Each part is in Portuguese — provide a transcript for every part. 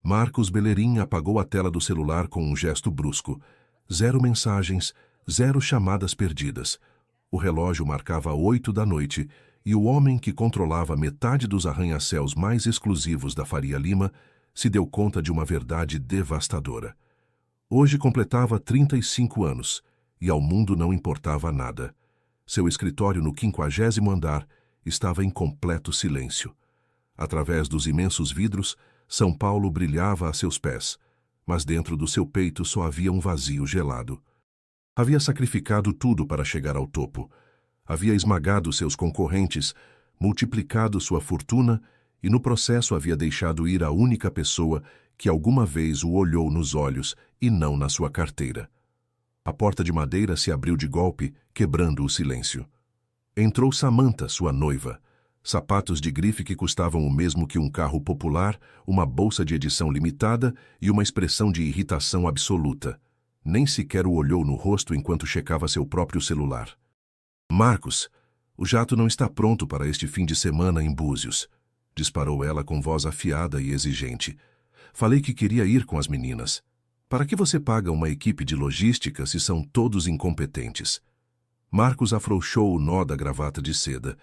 Marcos Bellerin apagou a tela do celular com um gesto brusco. 0 mensagens, 0 chamadas perdidas. O relógio marcava 8 da noite e o homem que controlava metade dos arranha-céus mais exclusivos da Faria Lima se deu conta de uma verdade devastadora. Hoje completava 35 anos e ao mundo não importava nada. Seu escritório no 50º andar estava em completo silêncio. Através dos imensos vidros, São Paulo brilhava a seus pés, mas dentro do seu peito só havia um vazio gelado. Havia sacrificado tudo para chegar ao topo. Havia esmagado seus concorrentes, multiplicado sua fortuna e no processo havia deixado ir a única pessoa que alguma vez o olhou nos olhos e não na sua carteira. A porta de madeira se abriu de golpe, quebrando o silêncio. Entrou Samantha, sua noiva. Sapatos de grife que custavam o mesmo que um carro popular, uma bolsa de edição limitada e uma expressão de irritação absoluta. Nem sequer o olhou no rosto enquanto checava seu próprio celular. Marcos, o jato não está pronto para este fim de semana em Búzios, disparou ela com voz afiada e exigente. Falei que queria ir com as meninas. Para que você paga uma equipe de logística se são todos incompetentes? Marcos afrouxou o nó da gravata de seda.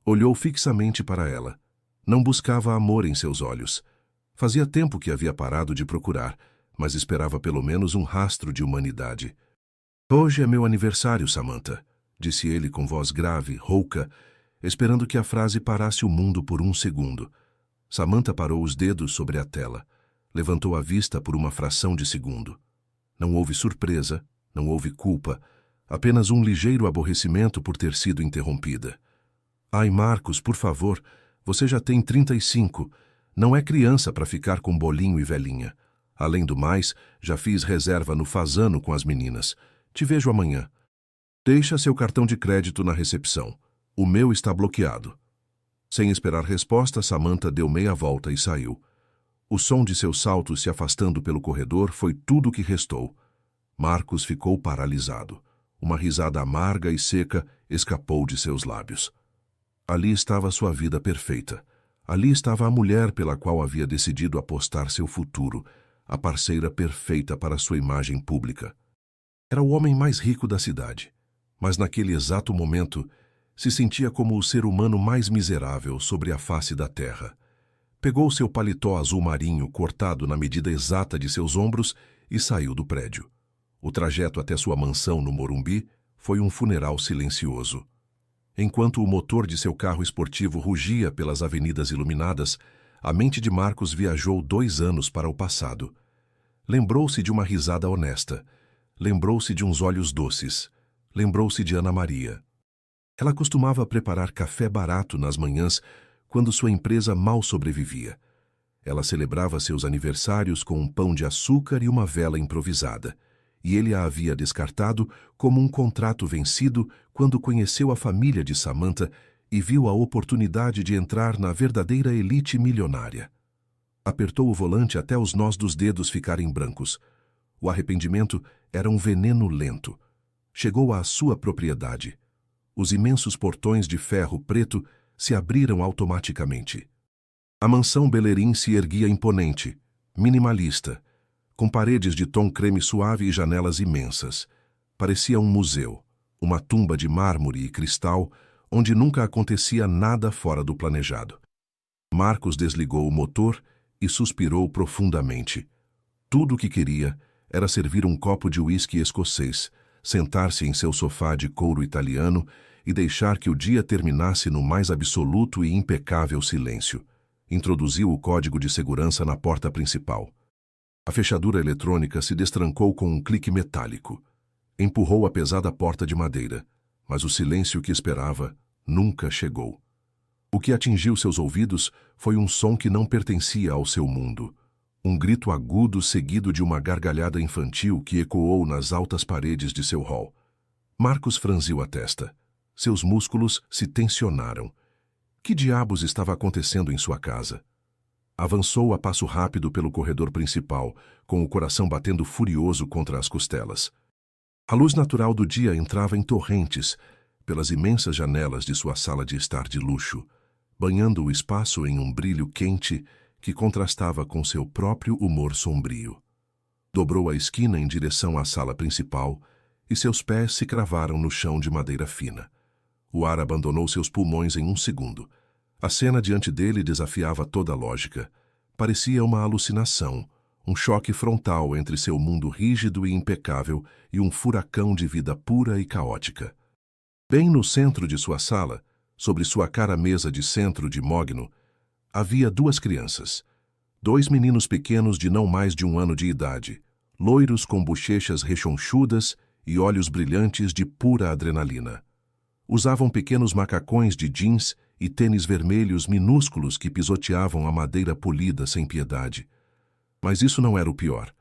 Olhou fixamente para ela. Não buscava amor em seus olhos. Fazia tempo que havia parado de procurar, mas esperava pelo menos um rastro de humanidade. Hoje é meu aniversário, Samantha, disse ele com voz grave, rouca, esperando que a frase parasse o mundo por um segundo. Samantha parou os dedos sobre a tela. Levantou a vista por uma fração de segundo. Não houve surpresa, não houve culpa, apenas um ligeiro aborrecimento por ter sido interrompida. Ai, Marcos, por favor, você já tem 35. Não é criança para ficar com bolinho e velhinha. Além do mais, já fiz reserva no Fazano com as meninas. Te vejo amanhã. Deixa seu cartão de crédito na recepção. O meu está bloqueado. Sem esperar resposta, Samantha deu meia volta e saiu. O som de seus saltos se afastando pelo corredor foi tudo o que restou. Marcos ficou paralisado. Uma risada amarga e seca escapou de seus lábios. Ali estava sua vida perfeita. Ali estava a mulher pela qual havia decidido apostar seu futuro, a parceira perfeita para sua imagem pública. Era o homem mais rico da cidade, mas naquele exato momento se sentia como o ser humano mais miserável sobre a face da terra. Pegou seu paletó azul marinho cortado na medida exata de seus ombros e saiu do prédio. O trajeto até sua mansão no Morumbi foi um funeral silencioso. Enquanto o motor de seu carro esportivo rugia pelas avenidas iluminadas, a mente de Marcos viajou 2 anos para o passado. Lembrou-se de uma risada honesta. Lembrou-se de uns olhos doces. Lembrou-se de Ana Maria. Ela costumava preparar café barato nas manhãs quando sua empresa mal sobrevivia. Ela celebrava seus aniversários com um pão de açúcar e uma vela improvisada, e ele a havia descartado como um contrato vencido quando conheceu a família de Samantha e viu a oportunidade de entrar na verdadeira elite milionária. Apertou o volante até os nós dos dedos ficarem brancos. O arrependimento era um veneno lento. Chegou à sua propriedade. Os imensos portões de ferro preto se abriram automaticamente. A mansão Bellerin se erguia imponente, minimalista, com paredes de tom creme suave e janelas imensas. Parecia um museu, uma tumba de mármore e cristal, onde nunca acontecia nada fora do planejado. Marcos desligou o motor e suspirou profundamente. Tudo o que queria era servir um copo de uísque escocês, sentar-se em seu sofá de couro italiano e deixar que o dia terminasse no mais absoluto e impecável silêncio. Introduziu o código de segurança na porta principal. A fechadura eletrônica se destrancou com um clique metálico. Empurrou a pesada porta de madeira, mas o silêncio que esperava nunca chegou. O que atingiu seus ouvidos foi um som que não pertencia ao seu mundo. Um grito agudo seguido de uma gargalhada infantil que ecoou nas altas paredes de seu hall. Marcos franziu a testa. Seus músculos se tensionaram. Que diabos estava acontecendo em sua casa? Avançou a passo rápido pelo corredor principal, com o coração batendo furioso contra as costelas. A luz natural do dia entrava em torrentes pelas imensas janelas de sua sala de estar de luxo, banhando o espaço em um brilho quente que contrastava com seu próprio humor sombrio. Dobrou a esquina em direção à sala principal e seus pés se cravaram no chão de madeira fina. O ar abandonou seus pulmões em um segundo. A cena diante dele desafiava toda a lógica. Parecia uma alucinação, um choque frontal entre seu mundo rígido e impecável e um furacão de vida pura e caótica. Bem no centro de sua sala, sobre sua cara mesa de centro de mogno, havia duas crianças. Dois meninos pequenos de não mais de 1 ano de idade, loiros com bochechas rechonchudas e olhos brilhantes de pura adrenalina. Usavam pequenos macacões de jeans e tênis vermelhos minúsculos que pisoteavam a madeira polida sem piedade. Mas isso não era o pior.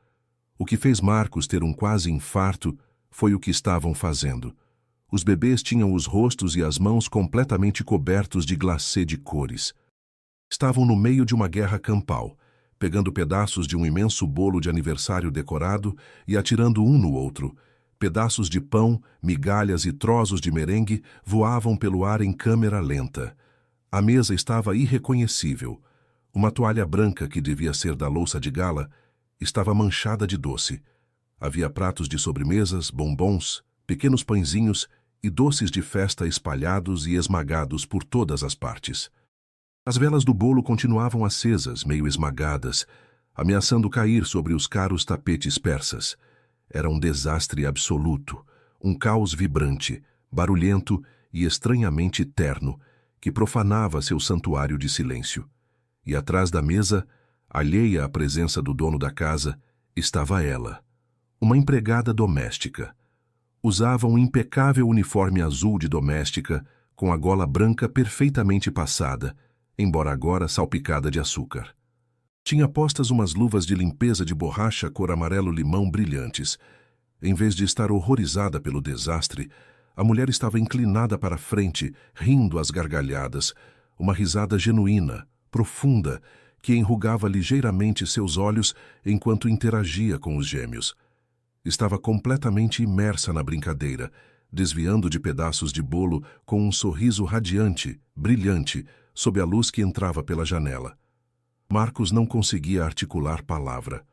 O que fez Marcos ter um quase infarto foi o que estavam fazendo. Os bebês tinham os rostos e as mãos completamente cobertos de glacê de cores. Estavam no meio de uma guerra campal, pegando pedaços de um imenso bolo de aniversário decorado e atirando um no outro. Pedaços de pão, migalhas e trozos de merengue voavam pelo ar em câmera lenta. A mesa estava irreconhecível. Uma toalha branca, que devia ser da louça de gala, estava manchada de doce. Havia pratos de sobremesas, bombons, pequenos pãezinhos e doces de festa espalhados e esmagados por todas as partes. As velas do bolo continuavam acesas, meio esmagadas, ameaçando cair sobre os caros tapetes persas. Era um desastre absoluto, um caos vibrante, barulhento e estranhamente terno, que profanava seu santuário de silêncio. E atrás da mesa, alheia à presença do dono da casa, estava ela, uma empregada doméstica. Usava um impecável uniforme azul de doméstica, com a gola branca perfeitamente passada, embora agora salpicada de açúcar. Tinha postas umas luvas de limpeza de borracha cor amarelo-limão brilhantes. Em vez de estar horrorizada pelo desastre, a mulher estava inclinada para a frente, rindo às gargalhadas, uma risada genuína, profunda, que enrugava ligeiramente seus olhos enquanto interagia com os gêmeos. Estava completamente imersa na brincadeira, desviando de pedaços de bolo com um sorriso radiante, brilhante, sob a luz que entrava pela janela. Marcos não conseguia articular palavra.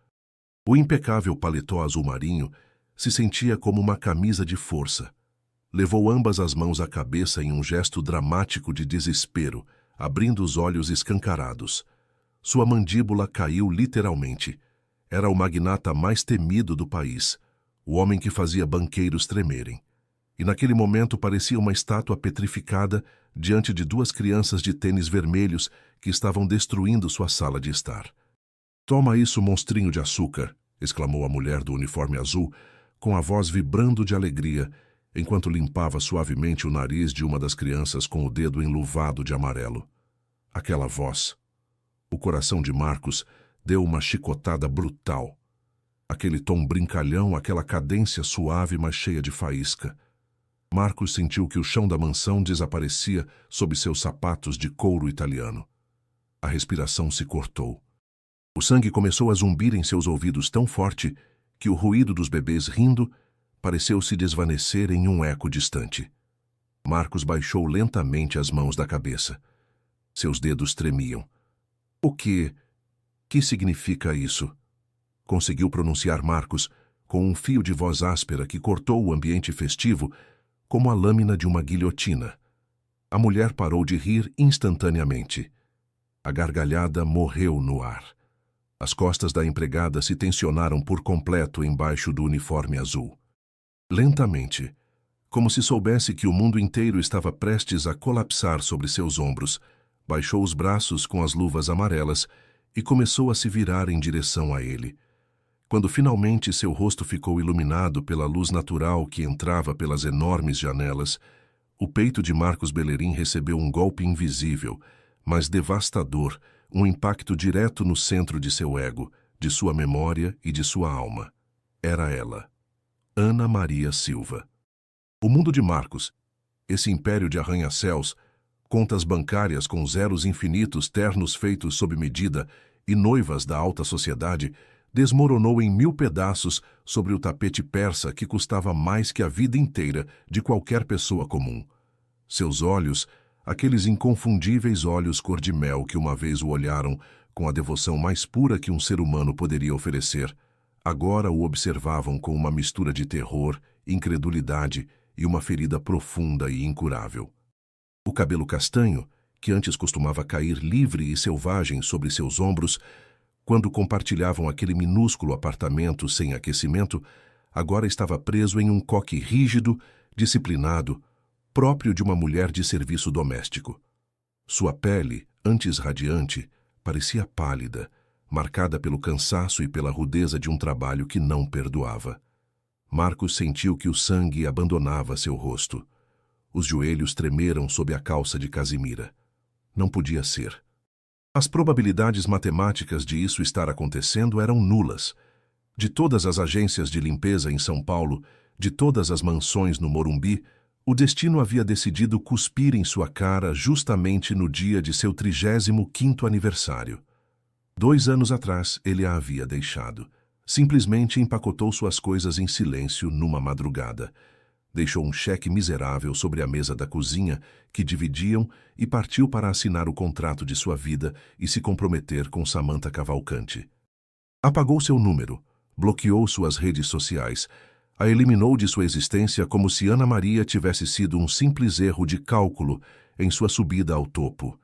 O impecável paletó azul marinho se sentia como uma camisa de força. Levou ambas as mãos à cabeça em um gesto dramático de desespero, abrindo os olhos escancarados. Sua mandíbula caiu literalmente. Era o magnata mais temido do país, o homem que fazia banqueiros tremerem. E naquele momento parecia uma estátua petrificada diante de duas crianças de tênis vermelhos que estavam destruindo sua sala de estar. "Toma isso, monstrinho de açúcar", exclamou a mulher do uniforme azul, com a voz vibrando de alegria, enquanto limpava suavemente o nariz de uma das crianças com o dedo enluvado de amarelo. Aquela voz. O coração de Marcos deu uma chicotada brutal. Aquele tom brincalhão, aquela cadência suave, mas cheia de faísca. Marcos sentiu que o chão da mansão desaparecia sob seus sapatos de couro italiano. A respiração se cortou. O sangue começou a zumbir em seus ouvidos tão forte que o ruído dos bebês rindo pareceu se desvanecer em um eco distante. Marcos baixou lentamente as mãos da cabeça. Seus dedos tremiam. "O que significa isso?" Conseguiu pronunciar Marcos com um fio de voz áspera que cortou o ambiente festivo como a lâmina de uma guilhotina. A mulher parou de rir instantaneamente. A gargalhada morreu no ar. As costas da empregada se tensionaram por completo embaixo do uniforme azul. Lentamente, como se soubesse que o mundo inteiro estava prestes a colapsar sobre seus ombros, baixou os braços com as luvas amarelas e começou a se virar em direção a ele. Quando finalmente seu rosto ficou iluminado pela luz natural que entrava pelas enormes janelas, o peito de Marcos Bellerin recebeu um golpe invisível, mas devastador, um impacto direto no centro de seu ego, de sua memória e de sua alma. Era ela, Ana Maria Silva. O mundo de Marcos, esse império de arranha-céus, contas bancárias com zeros infinitos ternos feitos sob medida e noivas da alta sociedade, desmoronou em 1000 pedaços sobre o tapete persa que custava mais que a vida inteira de qualquer pessoa comum. Seus olhos, aqueles inconfundíveis olhos cor de mel que uma vez o olharam com a devoção mais pura que um ser humano poderia oferecer, agora o observavam com uma mistura de terror, incredulidade e uma ferida profunda e incurável. O cabelo castanho, que antes costumava cair livre e selvagem sobre seus ombros, quando compartilhavam aquele minúsculo apartamento sem aquecimento, agora estava preso em um coque rígido, disciplinado, próprio de uma mulher de serviço doméstico. Sua pele, antes radiante, parecia pálida, marcada pelo cansaço e pela rudeza de um trabalho que não perdoava. Marcos sentiu que o sangue abandonava seu rosto. Os joelhos tremeram sob a calça de Casimira. Não podia ser. As probabilidades matemáticas de isso estar acontecendo eram nulas. De todas as agências de limpeza em São Paulo, de todas as mansões no Morumbi, o destino havia decidido cuspir em sua cara justamente no dia de seu 35º aniversário. 2 anos atrás, ele a havia deixado. Simplesmente empacotou suas coisas em silêncio numa madrugada. Deixou um cheque miserável sobre a mesa da cozinha que dividiam e partiu para assinar o contrato de sua vida e se comprometer com Samantha Cavalcante. Apagou seu número, bloqueou suas redes sociais, a eliminou de sua existência como se Ana Maria tivesse sido um simples erro de cálculo em sua subida ao topo.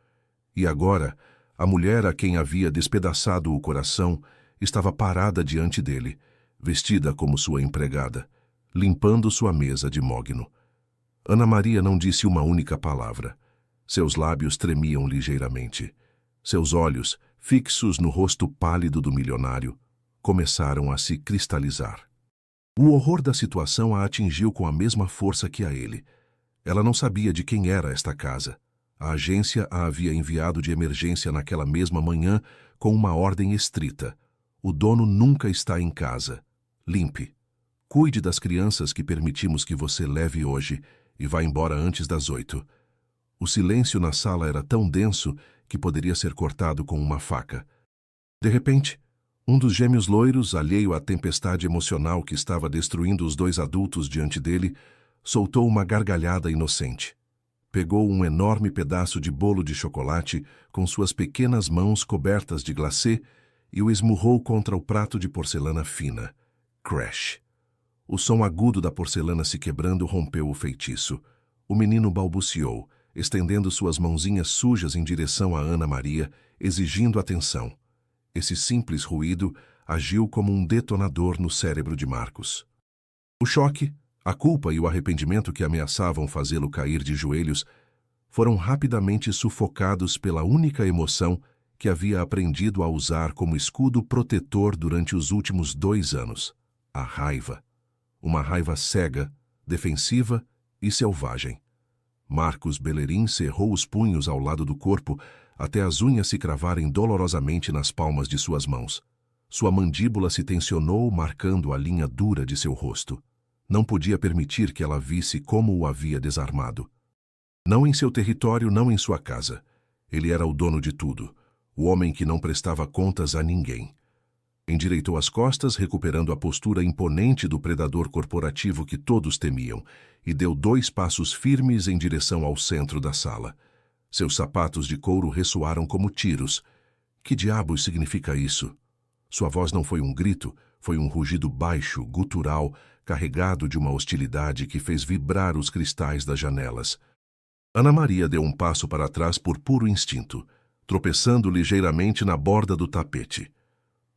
E agora, a mulher a quem havia despedaçado o coração estava parada diante dele, vestida como sua empregada, limpando sua mesa de mogno. Ana Maria não disse uma única palavra. Seus lábios tremiam ligeiramente. Seus olhos, fixos no rosto pálido do milionário, começaram a se cristalizar. O horror da situação a atingiu com a mesma força que a ele. Ela não sabia de quem era esta casa. A agência a havia enviado de emergência naquela mesma manhã com uma ordem estrita. O dono nunca está em casa. Limpe. Cuide das crianças que permitimos que você leve hoje e vá embora antes das 8. O silêncio na sala era tão denso que poderia ser cortado com uma faca. De repente, um dos gêmeos loiros, alheio à tempestade emocional que estava destruindo os 2 adultos diante dele, soltou uma gargalhada inocente. Pegou um enorme pedaço de bolo de chocolate com suas pequenas mãos cobertas de glacê e o esmurrou contra o prato de porcelana fina. Crash! O som agudo da porcelana se quebrando rompeu o feitiço. O menino balbuciou, estendendo suas mãozinhas sujas em direção a Ana Maria, exigindo atenção. Esse simples ruído agiu como um detonador no cérebro de Marcos. O choque, a culpa e o arrependimento que ameaçavam fazê-lo cair de joelhos foram rapidamente sufocados pela única emoção que havia aprendido a usar como escudo protetor durante os últimos 2 anos: a raiva. Uma raiva cega, defensiva e selvagem. Marcos Bellerin cerrou os punhos ao lado do corpo até as unhas se cravarem dolorosamente nas palmas de suas mãos. Sua mandíbula se tensionou, marcando a linha dura de seu rosto. Não podia permitir que ela visse como o havia desarmado. Não em seu território, não em sua casa. Ele era o dono de tudo, o homem que não prestava contas a ninguém. Endireitou as costas, recuperando a postura imponente do predador corporativo que todos temiam, e deu 2 passos firmes em direção ao centro da sala. Seus sapatos de couro ressoaram como tiros. Que diabos significa isso? Sua voz não foi um grito, foi um rugido baixo, gutural, carregado de uma hostilidade que fez vibrar os cristais das janelas. Ana Maria deu um passo para trás por puro instinto, tropeçando ligeiramente na borda do tapete.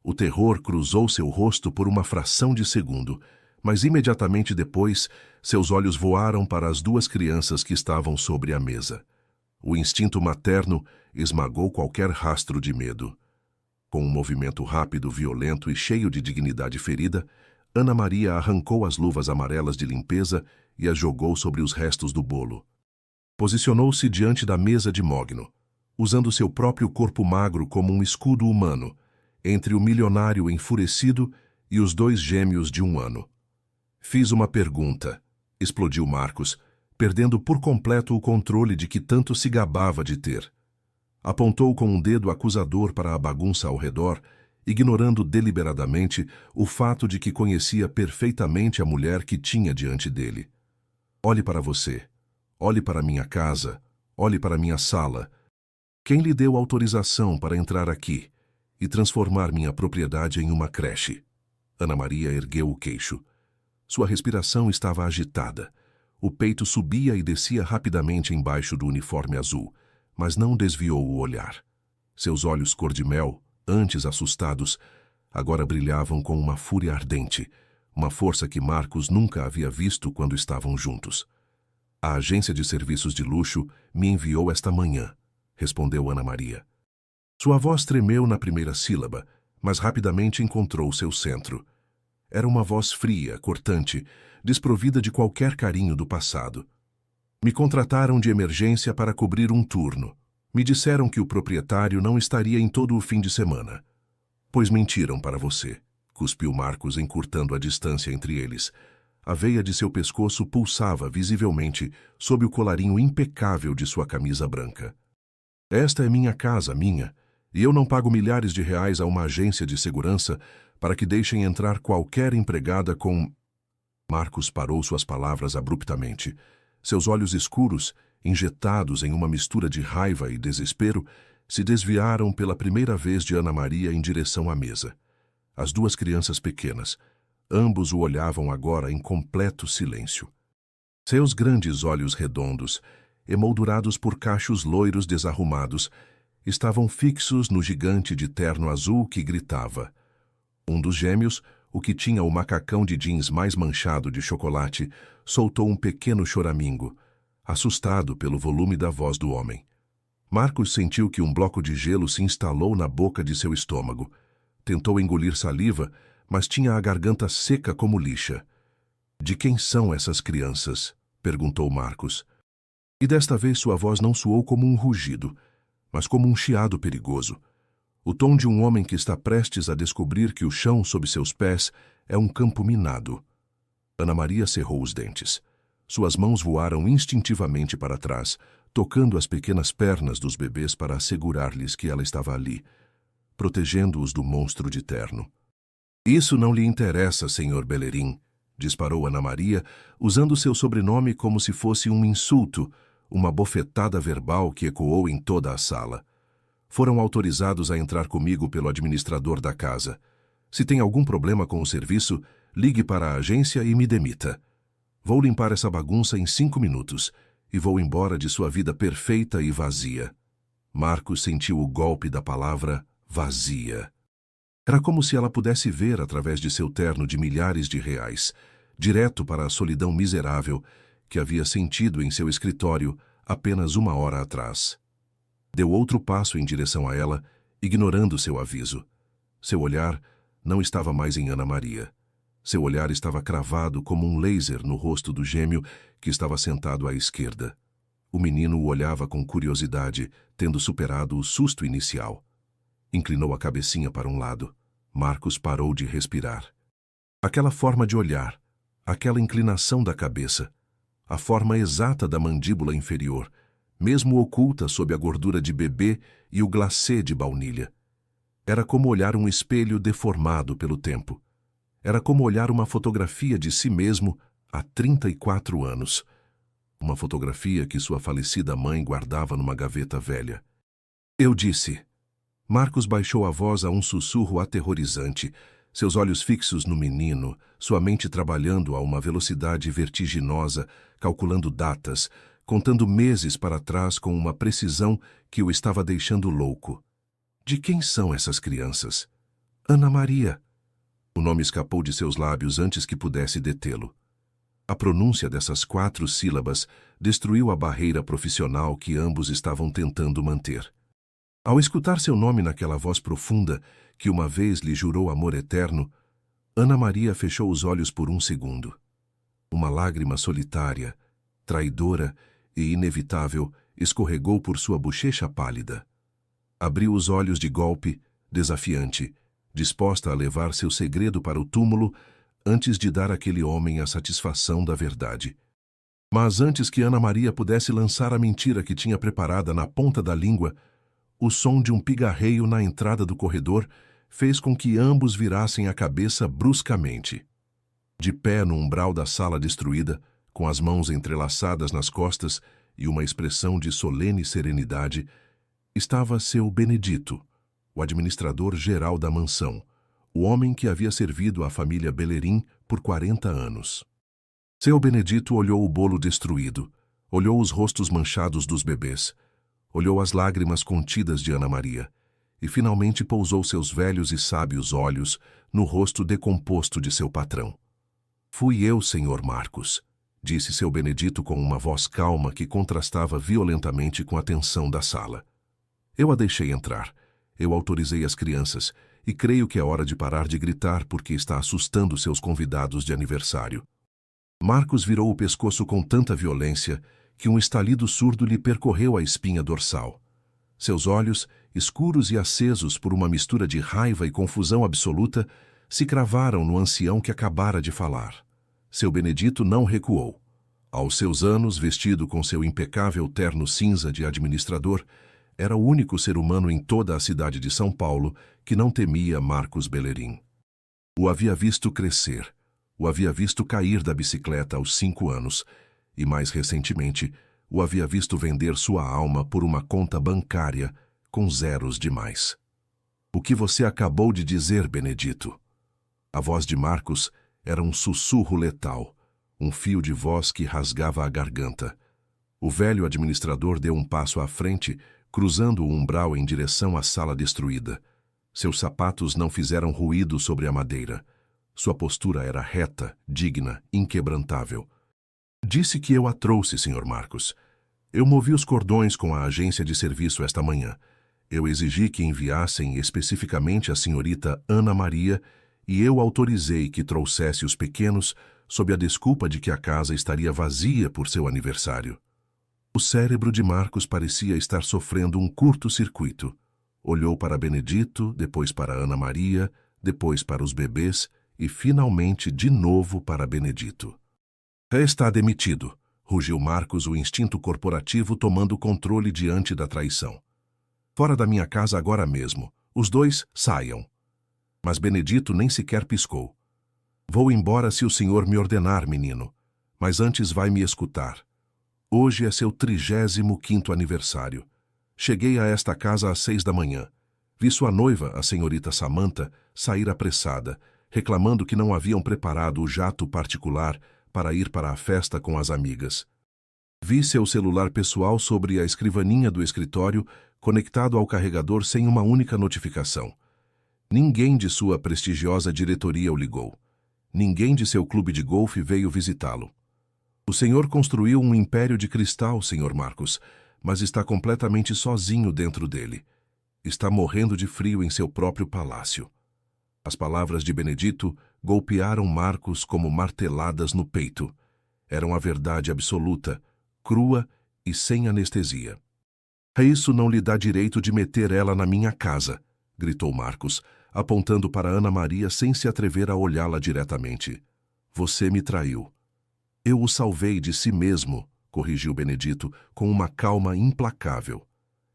O terror cruzou seu rosto por uma fração de segundo, mas imediatamente depois, seus olhos voaram para as 2 crianças que estavam sobre a mesa. O instinto materno esmagou qualquer rastro de medo. Com um movimento rápido, violento e cheio de dignidade ferida, Ana Maria arrancou as luvas amarelas de limpeza e as jogou sobre os restos do bolo. Posicionou-se diante da mesa de mogno, usando seu próprio corpo magro como um escudo humano, entre o milionário enfurecido e os 2 gêmeos de 1 ano. Fiz uma pergunta, explodiu Marcos, perdendo por completo o controle de que tanto se gabava de ter. Apontou com um dedo acusador para a bagunça ao redor, ignorando deliberadamente o fato de que conhecia perfeitamente a mulher que tinha diante dele. Olhe para você. Olhe para minha casa. Olhe para minha sala. Quem lhe deu autorização para entrar aqui? e transformar minha propriedade em uma creche. Ana Maria ergueu o queixo. Sua respiração estava agitada. O peito subia e descia rapidamente embaixo do uniforme azul, mas não desviou o olhar. Seus olhos cor-de-mel, antes assustados, agora brilhavam com uma fúria ardente, uma força que Marcos nunca havia visto quando estavam juntos. A agência de serviços de luxo me enviou esta manhã, respondeu Ana Maria. Sua voz tremeu na primeira sílaba, mas rapidamente encontrou seu centro. Era uma voz fria, cortante, desprovida de qualquer carinho do passado. Me contrataram de emergência para cobrir um turno. Me disseram que o proprietário não estaria em todo o fim de semana. Pois mentiram para você, cuspiu Marcos, encurtando a distância entre eles. A veia de seu pescoço pulsava visivelmente sob o colarinho impecável de sua camisa branca. Esta é minha casa, minha, e eu não pago milhares de reais a uma agência de segurança para que deixem entrar qualquer empregada com... Marcos parou suas palavras abruptamente. Seus olhos escuros, injetados em uma mistura de raiva e desespero, se desviaram pela primeira vez de Ana Maria em direção à mesa. As duas crianças pequenas, ambos o olhavam agora em completo silêncio. Seus grandes olhos redondos, emoldurados por cachos loiros desarrumados, estavam fixos no gigante de terno azul que gritava. Um dos gêmeos, o que tinha o macacão de jeans mais manchado de chocolate, soltou um pequeno choramingo, assustado pelo volume da voz do homem. Marcos sentiu que um bloco de gelo se instalou na boca de seu estômago. Tentou engolir saliva, mas tinha a garganta seca como lixa. De quem são essas crianças? Perguntou Marcos. E desta vez sua voz não soou como um rugido, mas como um chiado perigoso. O tom de um homem que está prestes a descobrir que o chão sob seus pés é um campo minado. Ana Maria cerrou os dentes. Suas mãos voaram instintivamente para trás, tocando as pequenas pernas dos bebês para assegurar-lhes que ela estava ali, protegendo-os do monstro de terno. Isso não lhe interessa, senhor Bellerin, disparou Ana Maria, usando seu sobrenome como se fosse um insulto, uma bofetada verbal que ecoou em toda a sala. Foram autorizados a entrar comigo pelo administrador da casa. Se tem algum problema com o serviço, ligue para a agência e me demita. Vou limpar essa bagunça em 5 minutos e vou embora de sua vida perfeita e vazia. Marcos sentiu o golpe da palavra vazia. Era como se ela pudesse ver através de seu terno de milhares de reais, direto para a solidão miserável que havia sentido em seu escritório apenas 1 hora atrás. Deu outro passo em direção a ela, ignorando seu aviso. Seu olhar não estava mais em Ana Maria. Seu olhar estava cravado como um laser no rosto do gêmeo que estava sentado à esquerda. O menino o olhava com curiosidade, tendo superado o susto inicial. Inclinou a cabecinha para um lado. Marcos parou de respirar. Aquela forma de olhar, aquela inclinação da cabeça, a forma exata da mandíbula inferior, mesmo oculta sob a gordura de bebê e o glacê de baunilha. Era como olhar um espelho deformado pelo tempo. Era como olhar uma fotografia de si mesmo há 34 anos. Uma fotografia que sua falecida mãe guardava numa gaveta velha. Eu disse. Marcos baixou a voz a um sussurro aterrorizante, seus olhos fixos no menino, sua mente trabalhando a uma velocidade vertiginosa, calculando datas, contando meses para trás com uma precisão que o estava deixando louco. De quem são essas crianças? Ana Maria. O nome escapou de seus lábios antes que pudesse detê-lo. A pronúncia dessas 4 sílabas destruiu a barreira profissional que ambos estavam tentando manter. Ao escutar seu nome naquela voz profunda que uma vez lhe jurou amor eterno, Ana Maria fechou os olhos por um segundo. Uma lágrima solitária, traidora e inevitável escorregou por sua bochecha pálida. Abriu os olhos de golpe, desafiante, disposta a levar seu segredo para o túmulo antes de dar àquele homem a satisfação da verdade. Mas antes que Ana Maria pudesse lançar a mentira que tinha preparada na ponta da língua, o som de um pigarreio na entrada do corredor fez com que ambos virassem a cabeça bruscamente. De pé no umbral da sala destruída, com as mãos entrelaçadas nas costas e uma expressão de solene serenidade, estava seu Benedito, o administrador-geral da mansão, o homem que havia servido à família Bellerin por 40 anos. Seu Benedito olhou o bolo destruído, olhou os rostos manchados dos bebês, olhou as lágrimas contidas de Ana Maria e finalmente pousou seus velhos e sábios olhos no rosto decomposto de seu patrão. Fui eu, senhor Marcos, disse seu Benedito com uma voz calma que contrastava violentamente com a tensão da sala. Eu a deixei entrar, eu autorizei as crianças e creio que é hora de parar de gritar porque está assustando seus convidados de aniversário. Marcos virou o pescoço com tanta violência que um estalido surdo lhe percorreu a espinha dorsal. Seus olhos, escuros e acesos por uma mistura de raiva e confusão absoluta, se cravaram no ancião que acabara de falar. Seu Benedito não recuou. Aos seus anos, vestido com seu impecável terno cinza de administrador, era o único ser humano em toda a cidade de São Paulo que não temia Marcos Bellerin. O havia visto crescer, o havia visto cair da bicicleta aos 5 anos e, mais recentemente, o havia visto vender sua alma por uma conta bancária com zeros demais. O que você acabou de dizer, Benedito? A voz de Marcos era um sussurro letal, um fio de voz que rasgava a garganta. O velho administrador deu um passo à frente, cruzando o umbral em direção à sala destruída. Seus sapatos não fizeram ruído sobre a madeira. Sua postura era reta, digna, inquebrantável. Disse que eu a trouxe, Sr. Marcos. Eu movi os cordões com a agência de serviço esta manhã. Eu exigi que enviassem especificamente a senhorita Ana Maria e eu autorizei que trouxesse os pequenos sob a desculpa de que a casa estaria vazia por seu aniversário. O cérebro de Marcos parecia estar sofrendo um curto-circuito. Olhou para Benedito, depois para Ana Maria, depois para os bebês e, finalmente, de novo para Benedito. Está demitido, rugiu Marcos, o instinto corporativo tomando controle diante da traição. Fora da minha casa agora mesmo. Os dois saiam. Mas Benedito nem sequer piscou. Vou embora se o senhor me ordenar, menino, mas antes vai me escutar. Hoje é seu 35º aniversário. Cheguei a esta casa às 6 da manhã. Vi sua noiva, a senhorita Samantha, sair apressada, reclamando que não haviam preparado o jato particular para ir para a festa com as amigas. Vi seu celular pessoal sobre a escrivaninha do escritório, conectado ao carregador sem uma única notificação. Ninguém de sua prestigiosa diretoria o ligou. Ninguém de seu clube de golfe veio visitá-lo. O senhor construiu um império de cristal, Sr. Marcos, mas está completamente sozinho dentro dele. Está morrendo de frio em seu próprio palácio. As palavras de Benedito golpearam Marcos como marteladas no peito. Eram a verdade absoluta, crua e sem anestesia. Isso não lhe dá direito de meter ela na minha casa, gritou Marcos, apontando para Ana Maria sem se atrever a olhá-la diretamente. Você me traiu. Eu o salvei de si mesmo, corrigiu Benedito com uma calma implacável.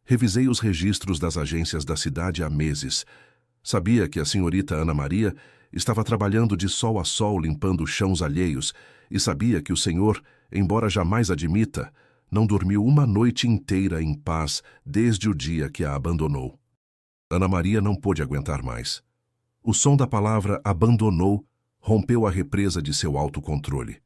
Revisei os registros das agências da cidade há meses. Sabia que a senhorita Ana Maria estava trabalhando de sol a sol limpando chãos alheios e sabia que o senhor, embora jamais admita, não dormiu uma noite inteira em paz desde o dia que a abandonou. Ana Maria não pôde aguentar mais. O som da palavra abandonou rompeu a represa de seu autocontrole.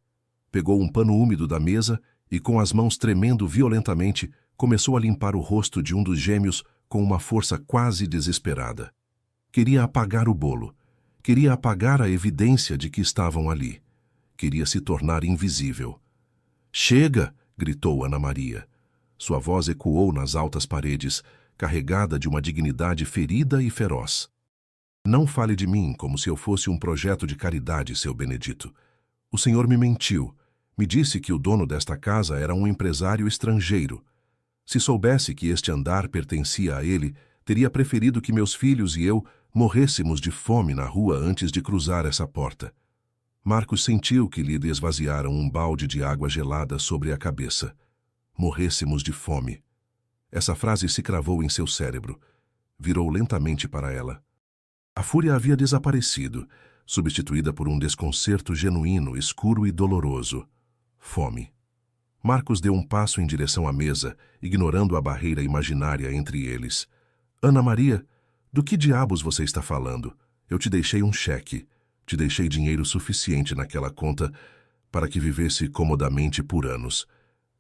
Pegou um pano úmido da mesa e, com as mãos tremendo violentamente, começou a limpar o rosto de um dos gêmeos com uma força quase desesperada. Queria apagar o bolo. Queria apagar a evidência de que estavam ali. Queria se tornar invisível. "Chega!" gritou Ana Maria. Sua voz ecoou nas altas paredes, carregada de uma dignidade ferida e feroz. "Não fale de mim como se eu fosse um projeto de caridade, seu Benedito. O senhor me mentiu. Me disse que o dono desta casa era um empresário estrangeiro. Se soubesse que este andar pertencia a ele, teria preferido que meus filhos e eu morrêssemos de fome na rua antes de cruzar essa porta." Marcos sentiu que lhe esvaziaram um balde de água gelada sobre a cabeça. Morrêssemos de fome. Essa frase se cravou em seu cérebro. Virou lentamente para ela. A fúria havia desaparecido, substituída por um desconcerto genuíno, escuro e doloroso. Fome. Marcos deu um passo em direção à mesa, ignorando a barreira imaginária entre eles. "Ana Maria, Do que diabos você está falando? Eu te deixei um cheque. Te deixei dinheiro suficiente naquela conta para que vivesse comodamente por anos.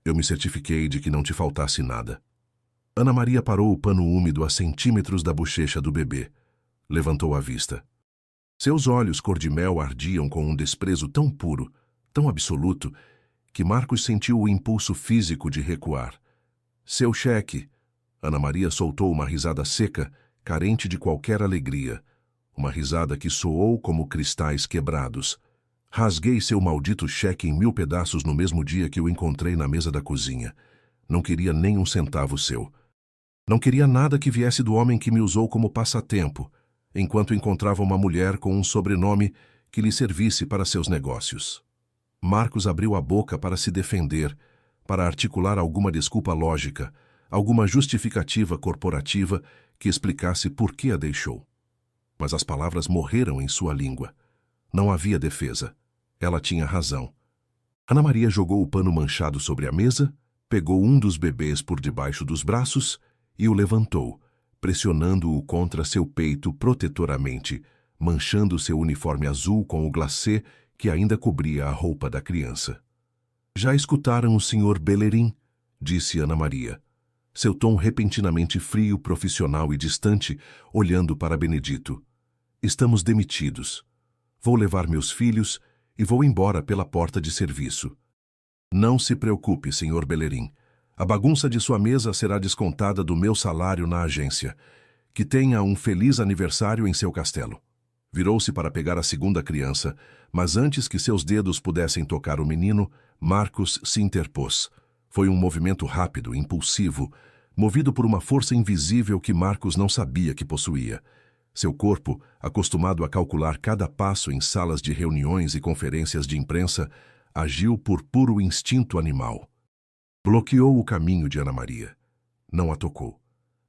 Eu me certifiquei de que não te faltasse nada. Ana Maria parou o pano úmido a centímetros da bochecha do bebê. Levantou a vista. Seus olhos cor-de-mel ardiam com um desprezo tão puro, tão absoluto, que Marcos sentiu o impulso físico de recuar. Seu cheque. Ana Maria soltou uma risada seca, carente de qualquer alegria. Uma risada que soou como cristais quebrados. Rasguei seu maldito cheque em 1000 pedaços no mesmo dia que o encontrei na mesa da cozinha. Não queria nem um centavo seu. Não queria nada que viesse do homem que me usou como passatempo, enquanto encontrava uma mulher com um sobrenome que lhe servisse para seus negócios. Marcos abriu a boca para se defender, para articular alguma desculpa lógica, alguma justificativa corporativa que explicasse por que a deixou. Mas as palavras morreram em sua língua. Não havia defesa. Ela tinha razão. Ana Maria jogou o pano manchado sobre a mesa, pegou um dos bebês por debaixo dos braços e o levantou, pressionando-o contra seu peito protetoramente, manchando seu uniforme azul com o glacê que ainda cobria a roupa da criança. Já escutaram o Sr. Bellerin? Disse Ana Maria. Seu tom repentinamente frio, profissional e distante, olhando para Benedito. Estamos demitidos. Vou levar meus filhos e vou embora pela porta de serviço. Não se preocupe, Sr. Bellerin. A bagunça de sua mesa será descontada do meu salário na agência. Que tenha um feliz aniversário em seu castelo. Virou-se para pegar a segunda criança, mas antes que seus dedos pudessem tocar o menino, Marcos se interpôs. Foi um movimento rápido, impulsivo, movido por uma força invisível que Marcos não sabia que possuía. Seu corpo, acostumado a calcular cada passo em salas de reuniões e conferências de imprensa, agiu por puro instinto animal. Bloqueou o caminho de Ana Maria. Não a tocou,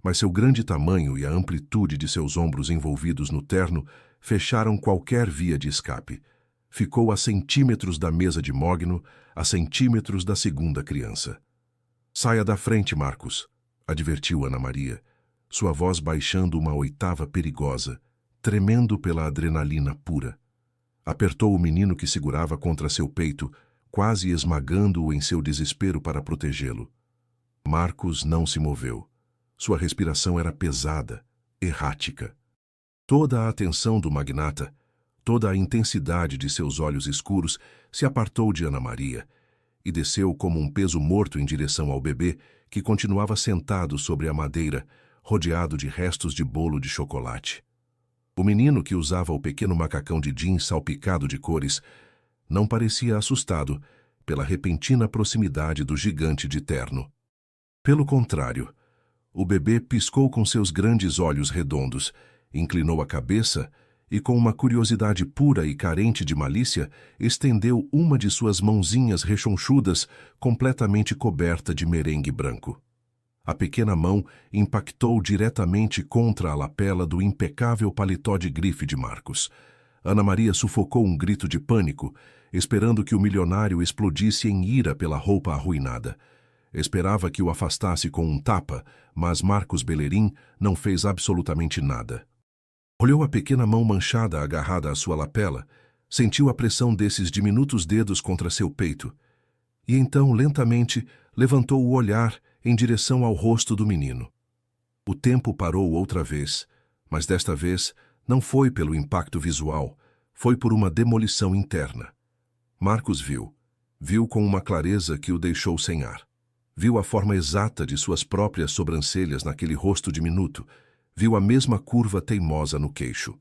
mas seu grande tamanho e a amplitude de seus ombros envolvidos no terno fecharam qualquer via de escape. Ficou a centímetros da mesa de mogno, a centímetros da segunda criança. Saia da frente, Marcos, advertiu Ana Maria, sua voz baixando uma oitava perigosa, tremendo pela adrenalina pura. Apertou o menino que segurava contra seu peito, quase esmagando-o em seu desespero para protegê-lo. Marcos não se moveu. Sua respiração era pesada, errática. Toda a atenção do magnata, toda a intensidade de seus olhos escuros se apartou de Ana Maria e desceu como um peso morto em direção ao bebê que continuava sentado sobre a madeira, rodeado de restos de bolo de chocolate. O menino, que usava o pequeno macacão de jeans salpicado de cores, não parecia assustado pela repentina proximidade do gigante de terno. Pelo contrário, o bebê piscou com seus grandes olhos redondos, inclinou a cabeça e, com uma curiosidade pura e carente de malícia, estendeu uma de suas mãozinhas rechonchudas, completamente coberta de merengue branco. A pequena mão impactou diretamente contra a lapela do impecável paletó de grife de Marcos. Ana Maria sufocou um grito de pânico, esperando que o milionário explodisse em ira pela roupa arruinada. Esperava que o afastasse com um tapa, mas Marcos Bellerin não fez absolutamente nada. Olhou a pequena mão manchada agarrada à sua lapela, sentiu a pressão desses diminutos dedos contra seu peito, e então, lentamente, levantou o olhar em direção ao rosto do menino. O tempo parou outra vez, mas desta vez não foi pelo impacto visual, foi por uma demolição interna. Marcos viu com uma clareza que o deixou sem ar. Viu a forma exata de suas próprias sobrancelhas naquele rosto diminuto, viu a mesma curva teimosa no queixo.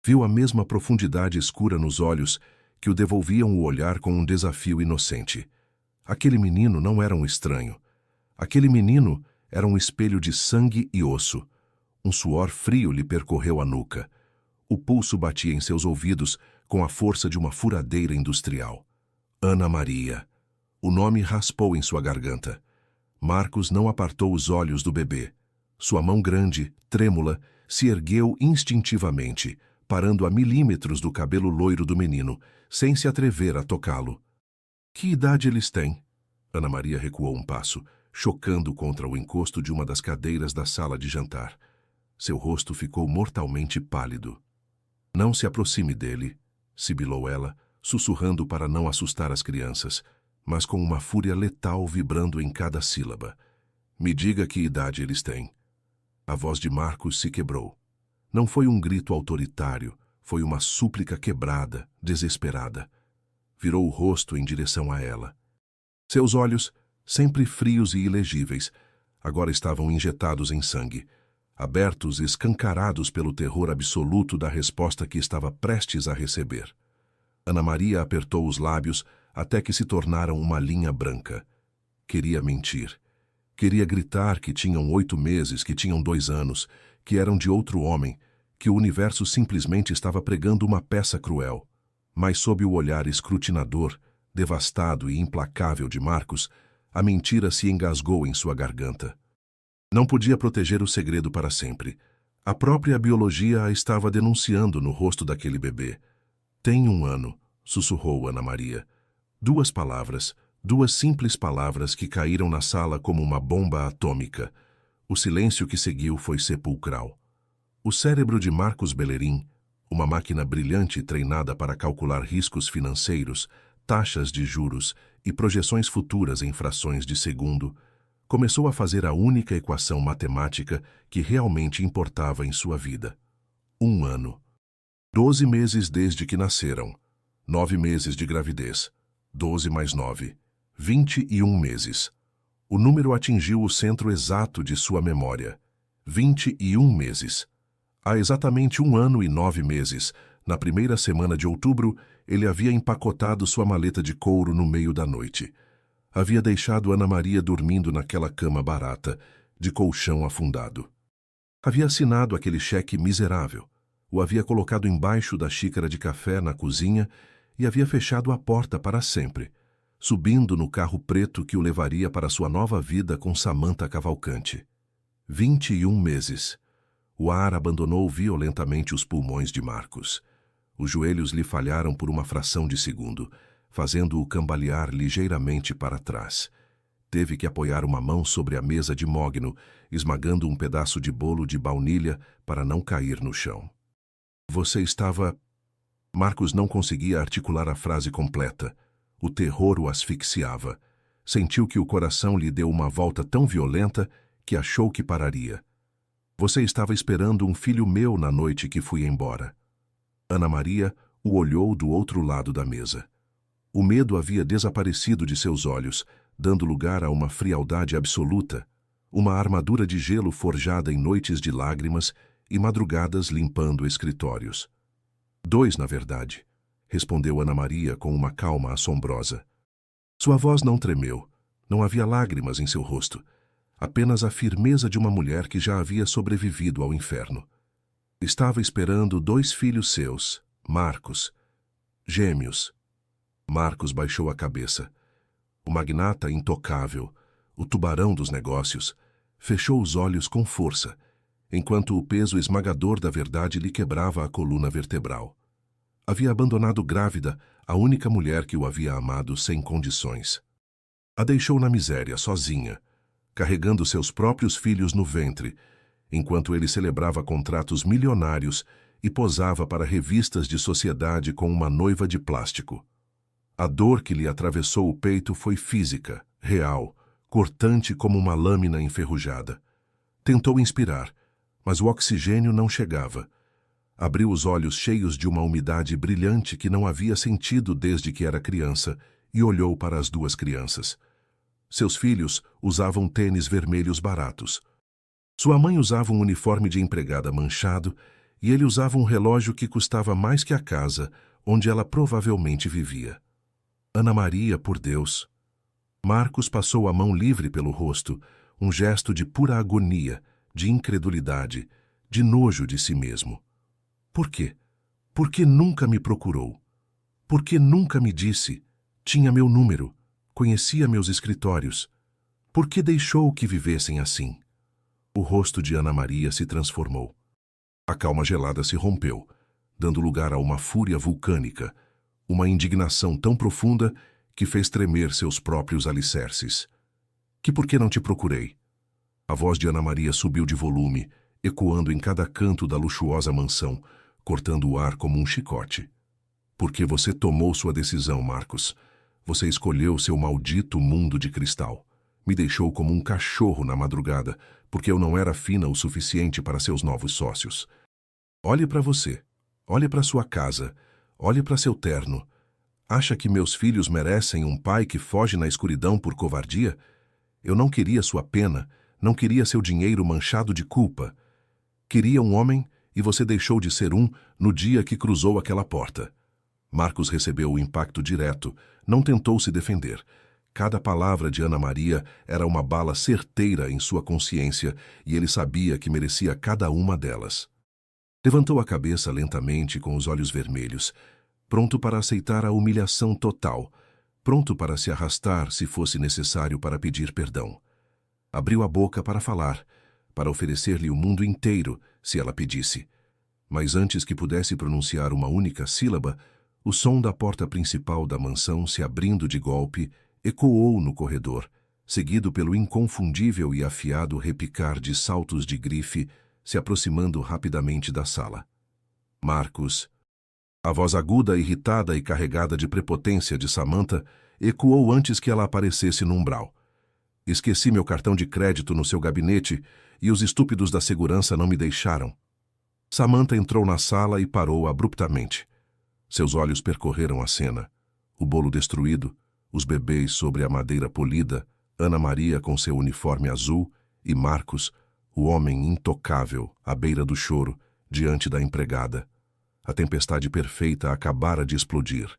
Viu a mesma profundidade escura nos olhos que o devolviam o olhar com um desafio inocente. Aquele menino não era um estranho. Aquele menino era um espelho de sangue e osso. Um suor frio lhe percorreu a nuca. O pulso batia em seus ouvidos com a força de uma furadeira industrial. Ana Maria. O nome raspou em sua garganta. Marcos não apartou os olhos do bebê. Sua mão grande, trêmula, se ergueu instintivamente, parando a milímetros do cabelo loiro do menino, sem se atrever a tocá-lo. Que idade eles têm? Ana Maria recuou um passo, chocando contra o encosto de uma das cadeiras da sala de jantar. Seu rosto ficou mortalmente pálido. Não se aproxime dele, sibilou ela, sussurrando para não assustar as crianças, mas com uma fúria letal vibrando em cada sílaba. Me diga que idade eles têm. A voz de Marcos se quebrou. Não foi um grito autoritário, foi uma súplica quebrada, desesperada. Virou o rosto em direção a ela. Seus olhos, sempre frios e ilegíveis, agora estavam injetados em sangue, abertos e escancarados pelo terror absoluto da resposta que estava prestes a receber. Ana Maria apertou os lábios até que se tornaram uma linha branca. Queria mentir. Queria gritar que tinham 8 meses, que tinham 2 anos, que eram de outro homem, que o universo simplesmente estava pregando uma peça cruel. Mas sob o olhar escrutinador, devastado e implacável de Marcos, a mentira se engasgou em sua garganta. Não podia proteger o segredo para sempre. A própria biologia a estava denunciando no rosto daquele bebê. Tem 1 ano, sussurrou Ana Maria. 2 palavras, 2 simples palavras que caíram na sala como uma bomba atômica. O silêncio que seguiu foi sepulcral. O cérebro de Marcos Bellerin, uma máquina brilhante treinada para calcular riscos financeiros, taxas de juros e projeções futuras em frações de segundo, começou a fazer a única equação matemática que realmente importava em sua vida. 1 ano. 12 meses desde que nasceram. 9 meses de gravidez. 12 mais 9. 21 meses. O número atingiu o centro exato de sua memória. 21 meses. Há exatamente 1 ano e 9 meses, na primeira semana de outubro, ele havia empacotado sua maleta de couro no meio da noite. Havia deixado Ana Maria dormindo naquela cama barata, de colchão afundado. Havia assinado aquele cheque miserável, o havia colocado embaixo da xícara de café na cozinha e havia fechado a porta para sempre, subindo no carro preto que o levaria para sua nova vida com Samantha Cavalcante. 21 meses. O ar abandonou violentamente os pulmões de Marcos. Os joelhos lhe falharam por uma fração de segundo, fazendo-o cambalear ligeiramente para trás. Teve que apoiar uma mão sobre a mesa de mogno, esmagando um pedaço de bolo de baunilha para não cair no chão. Você estava... Marcos não conseguia articular a frase completa. O terror o asfixiava. Sentiu que o coração lhe deu uma volta tão violenta que achou que pararia. Você estava esperando um filho meu na noite que fui embora. Ana Maria o olhou do outro lado da mesa. O medo havia desaparecido de seus olhos, dando lugar a uma frialdade absoluta, uma armadura de gelo forjada em noites de lágrimas e madrugadas limpando escritórios. 2, na verdade, respondeu Ana Maria com uma calma assombrosa. Sua voz não tremeu, não havia lágrimas em seu rosto, apenas a firmeza de uma mulher que já havia sobrevivido ao inferno. Estava esperando 2 filhos seus, Marcos, gêmeos. Marcos baixou a cabeça. O magnata intocável, o tubarão dos negócios, fechou os olhos com força, enquanto o peso esmagador da verdade lhe quebrava a coluna vertebral. Havia abandonado grávida a única mulher que o havia amado sem condições. A deixou na miséria, sozinha, carregando seus próprios filhos no ventre, enquanto ele celebrava contratos milionários e posava para revistas de sociedade com uma noiva de plástico. A dor que lhe atravessou o peito foi física, real, cortante como uma lâmina enferrujada. Tentou inspirar, mas o oxigênio não chegava. Abriu os olhos cheios de uma umidade brilhante que não havia sentido desde que era criança e olhou para as 2 crianças. Seus filhos usavam tênis vermelhos baratos. Sua mãe usava um uniforme de empregada manchado e ele usava um relógio que custava mais que a casa onde ela provavelmente vivia. Ana Maria, por Deus! Marcos passou a mão livre pelo rosto, um gesto de pura agonia, de incredulidade, de nojo de si mesmo. Por quê? Por que nunca me procurou? Por que nunca me disse? Tinha meu número, conhecia meus escritórios. Por que deixou que vivessem assim? O rosto de Ana Maria se transformou. A calma gelada se rompeu, dando lugar a uma fúria vulcânica, uma indignação tão profunda que fez tremer seus próprios alicerces. Que por que não te procurei? A voz de Ana Maria subiu de volume, ecoando em cada canto da luxuosa mansão, cortando o ar como um chicote. Porque você tomou sua decisão, Marcos. Você escolheu seu maldito mundo de cristal. Me deixou como um cachorro na madrugada, porque eu não era fina o suficiente para seus novos sócios. Olhe para você. Olhe para sua casa. Olhe para seu terno. Acha que meus filhos merecem um pai que foge na escuridão por covardia? Eu não queria sua pena, não queria seu dinheiro manchado de culpa. Queria um homem e você deixou de ser um no dia que cruzou aquela porta. Marcos recebeu o impacto direto, não tentou se defender. Cada palavra de Ana Maria era uma bala certeira em sua consciência e ele sabia que merecia cada uma delas. Levantou a cabeça lentamente com os olhos vermelhos, pronto para aceitar a humilhação total, pronto para se arrastar se fosse necessário para pedir perdão. Abriu a boca para falar, para oferecer-lhe o mundo inteiro, se ela pedisse. Mas antes que pudesse pronunciar uma única sílaba, o som da porta principal da mansão se abrindo de golpe ecoou no corredor, seguido pelo inconfundível e afiado repicar de saltos de grife, se aproximando rapidamente da sala. Marcos. A voz aguda, irritada e carregada de prepotência de Samantha ecoou antes que ela aparecesse no umbral. Esqueci meu cartão de crédito no seu gabinete e os estúpidos da segurança não me deixaram. Samantha entrou na sala e parou abruptamente. Seus olhos percorreram a cena. O bolo destruído, os bebês sobre a madeira polida, Ana Maria com seu uniforme azul e Marcos, o homem intocável, à beira do choro, diante da empregada. A tempestade perfeita acabara de explodir.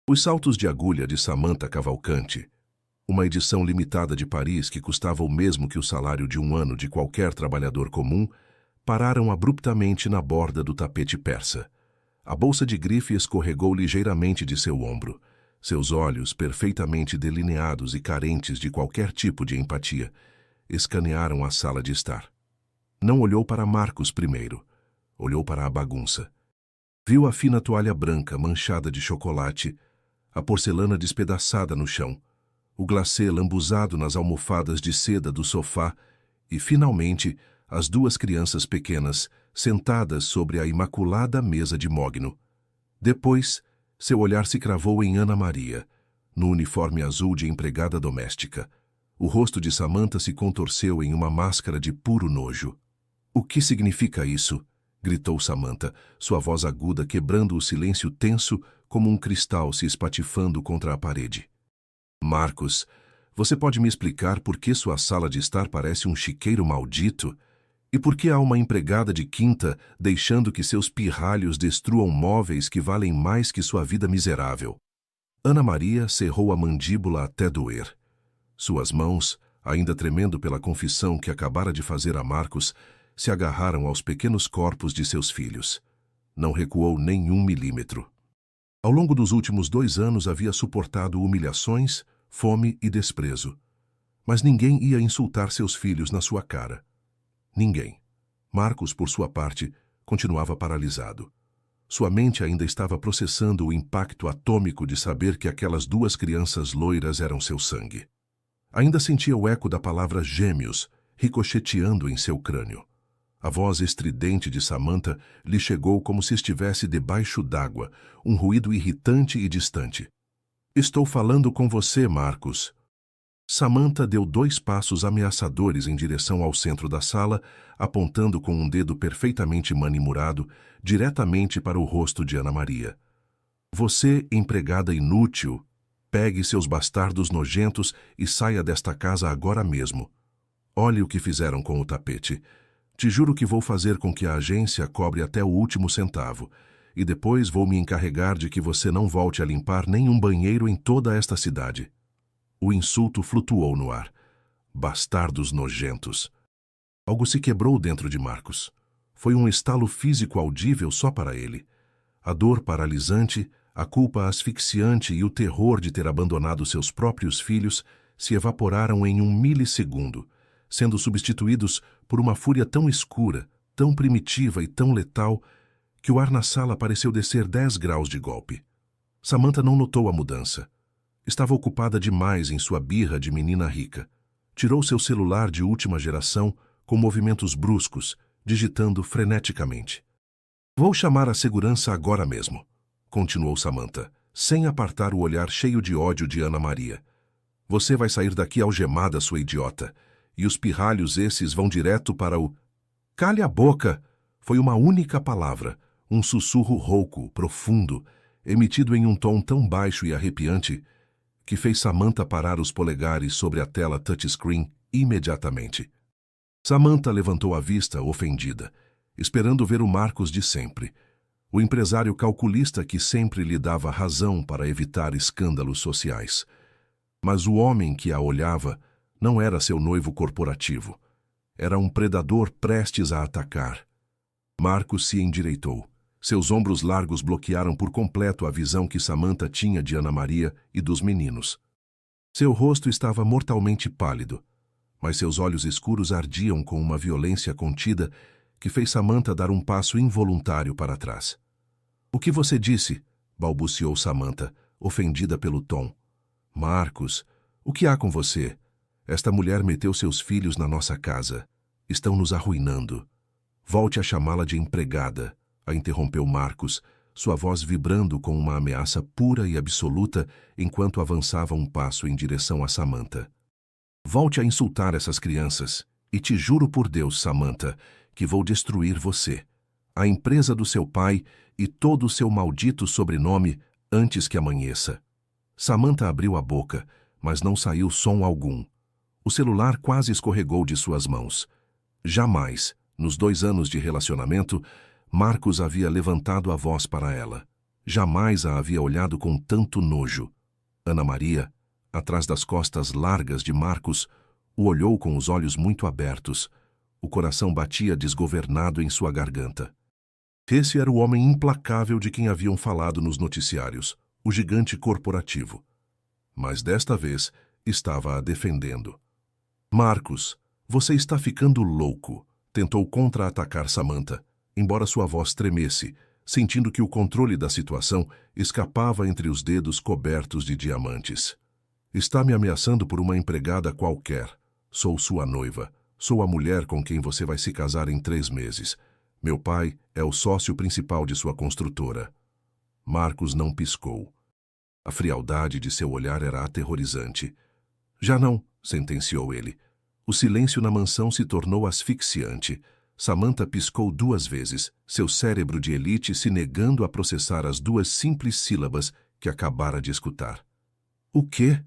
Os saltos de agulha de Samantha Cavalcante, uma edição limitada de Paris que custava o mesmo que o salário de um ano de qualquer trabalhador comum, pararam abruptamente na borda do tapete persa. A bolsa de grife escorregou ligeiramente de seu ombro. Seus olhos, perfeitamente delineados e carentes de qualquer tipo de empatia, escanearam a sala de estar. Não olhou para Marcos primeiro. Olhou para a bagunça. Viu a fina toalha branca manchada de chocolate, a porcelana despedaçada no chão, o glacê lambuzado nas almofadas de seda do sofá e, finalmente, as duas crianças pequenas sentadas sobre a imaculada mesa de mogno. Depois, seu olhar se cravou em Ana Maria, no uniforme azul de empregada doméstica. O rosto de Samantha se contorceu em uma máscara de puro nojo. "O que significa isso?" gritou Samantha, sua voz aguda quebrando o silêncio tenso como um cristal se espatifando contra a parede. "Marcos, você pode me explicar por que sua sala de estar parece um chiqueiro maldito? E por que há uma empregada de quinta deixando que seus pirralhos destruam móveis que valem mais que sua vida miserável?" Ana Maria cerrou a mandíbula até doer. Suas mãos, ainda tremendo pela confissão que acabara de fazer a Marcos, se agarraram aos pequenos corpos de seus filhos. Não recuou nem 1 milímetro. Ao longo dos últimos 2 anos havia suportado humilhações, fome e desprezo. Mas ninguém ia insultar seus filhos na sua cara. Ninguém. Marcos, por sua parte, continuava paralisado. Sua mente ainda estava processando o impacto atômico de saber que aquelas 2 crianças loiras eram seu sangue. Ainda sentia o eco da palavra gêmeos ricocheteando em seu crânio. A voz estridente de Samantha lhe chegou como se estivesse debaixo d'água, um ruído irritante e distante. "Estou falando com você, Marcos." Samantha deu 2 passos ameaçadores em direção ao centro da sala, apontando com um dedo perfeitamente manimurado diretamente para o rosto de Ana Maria. "Você, empregada inútil, pegue seus bastardos nojentos e saia desta casa agora mesmo. Olhe o que fizeram com o tapete. Te juro que vou fazer com que a agência cobre até o último centavo, e depois vou me encarregar de que você não volte a limpar nenhum banheiro em toda esta cidade." O insulto flutuou no ar. Bastardos nojentos. Algo se quebrou dentro de Marcos. Foi um estalo físico audível só para ele. A dor paralisante, a culpa asfixiante e o terror de ter abandonado seus próprios filhos se evaporaram em 1 milissegundo, sendo substituídos por uma fúria tão escura, tão primitiva e tão letal que o ar na sala pareceu descer 10 graus de golpe. Samantha não notou a mudança. Estava ocupada demais em sua birra de menina rica. Tirou seu celular de última geração com movimentos bruscos, digitando freneticamente. Vou chamar a segurança agora mesmo, continuou Samantha, sem apartar o olhar cheio de ódio de Ana Maria. Você vai sair daqui algemada, sua idiota, e os pirralhos esses vão direto para o... Cale a boca! Foi uma única palavra, um sussurro rouco, profundo, emitido em um tom tão baixo e arrepiante, que fez Samantha parar os polegares sobre a tela touchscreen imediatamente. Samantha levantou a vista, ofendida, esperando ver o Marcos de sempre, o empresário calculista que sempre lhe dava razão para evitar escândalos sociais. Mas o homem que a olhava não era seu noivo corporativo. Era um predador prestes a atacar. Marcos se endireitou. Seus ombros largos bloquearam por completo a visão que Samantha tinha de Ana Maria e dos meninos. Seu rosto estava mortalmente pálido, mas seus olhos escuros ardiam com uma violência contida que fez Samantha dar um passo involuntário para trás. "O que você disse?" balbuciou Samantha, ofendida pelo tom. "Marcos, o que há com você? Esta mulher meteu seus filhos na nossa casa. Estão nos arruinando. Volte a chamá-la de empregada", a interrompeu Marcos, sua voz vibrando com uma ameaça pura e absoluta enquanto avançava um passo em direção a Samantha. "Volte a insultar essas crianças, e te juro por Deus, Samantha, que vou destruir você, a empresa do seu pai e todo o seu maldito sobrenome antes que amanheça." Samantha abriu a boca, mas não saiu som algum. O celular quase escorregou de suas mãos. Jamais, nos 2 anos de relacionamento, Marcos havia levantado a voz para ela. Jamais a havia olhado com tanto nojo. Ana Maria, atrás das costas largas de Marcos, o olhou com os olhos muito abertos. O coração batia desgovernado em sua garganta. Esse era o homem implacável de quem haviam falado nos noticiários, o gigante corporativo. Mas desta vez estava a defendendo. "Marcos, você está ficando louco", tentou contra-atacar Samantha, embora sua voz tremesse, sentindo que o controle da situação escapava entre os dedos cobertos de diamantes. "Está me ameaçando por uma empregada qualquer. Sou sua noiva. Sou a mulher com quem você vai se casar em 3 meses. Meu pai é o sócio principal de sua construtora." Marcos não piscou. A frialdade de seu olhar era aterrorizante. "Já não", sentenciou ele. O silêncio na mansão se tornou asfixiante. Samantha piscou 2 vezes, seu cérebro de elite se negando a processar as 2 simples sílabas que acabara de escutar. "O quê?"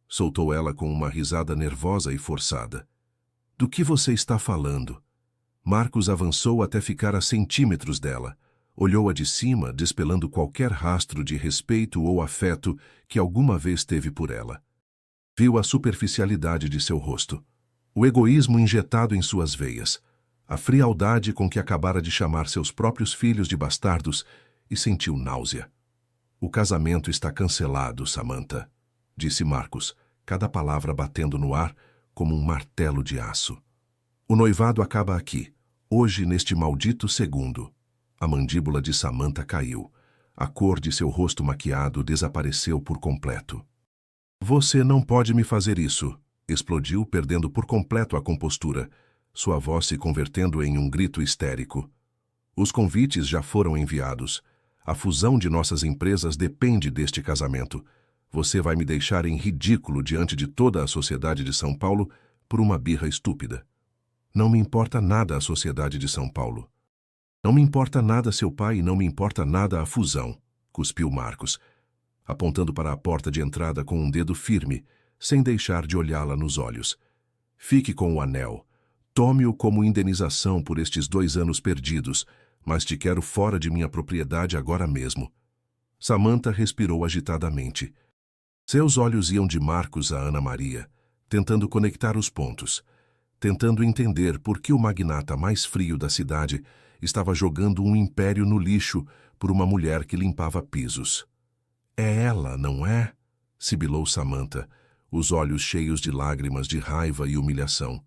soltou ela com uma risada nervosa e forçada. "Do que você está falando?" Marcos avançou até ficar a centímetros dela. Olhou-a de cima, despelando qualquer rastro de respeito ou afeto que alguma vez teve por ela. Viu a superficialidade de seu rosto, o egoísmo injetado em suas veias, a frialdade com que acabara de chamar seus próprios filhos de bastardos e sentiu náusea. "O casamento está cancelado, Samantha", disse Marcos, cada palavra batendo no ar como um martelo de aço. "O noivado acaba aqui, hoje neste maldito segundo." A mandíbula de Samantha caiu. A cor de seu rosto maquiado desapareceu por completo. "Você não pode me fazer isso", explodiu, perdendo por completo a compostura, sua voz se convertendo em um grito histérico. "Os convites já foram enviados. A fusão de nossas empresas depende deste casamento. Você vai me deixar em ridículo diante de toda a sociedade de São Paulo por uma birra estúpida." "Não me importa nada a sociedade de São Paulo. Não me importa nada seu pai e não me importa nada a fusão", cuspiu Marcos, apontando para a porta de entrada com um dedo firme, sem deixar de olhá-la nos olhos. "Fique com o anel. Tome-o como indenização por estes 2 anos perdidos, mas te quero fora de minha propriedade agora mesmo." Samantha respirou agitadamente. Seus olhos iam de Marcos a Ana Maria, tentando conectar os pontos, tentando entender por que o magnata mais frio da cidade estava jogando um império no lixo por uma mulher que limpava pisos. "É ela, não é?" sibilou Samantha, os olhos cheios de lágrimas de raiva e humilhação.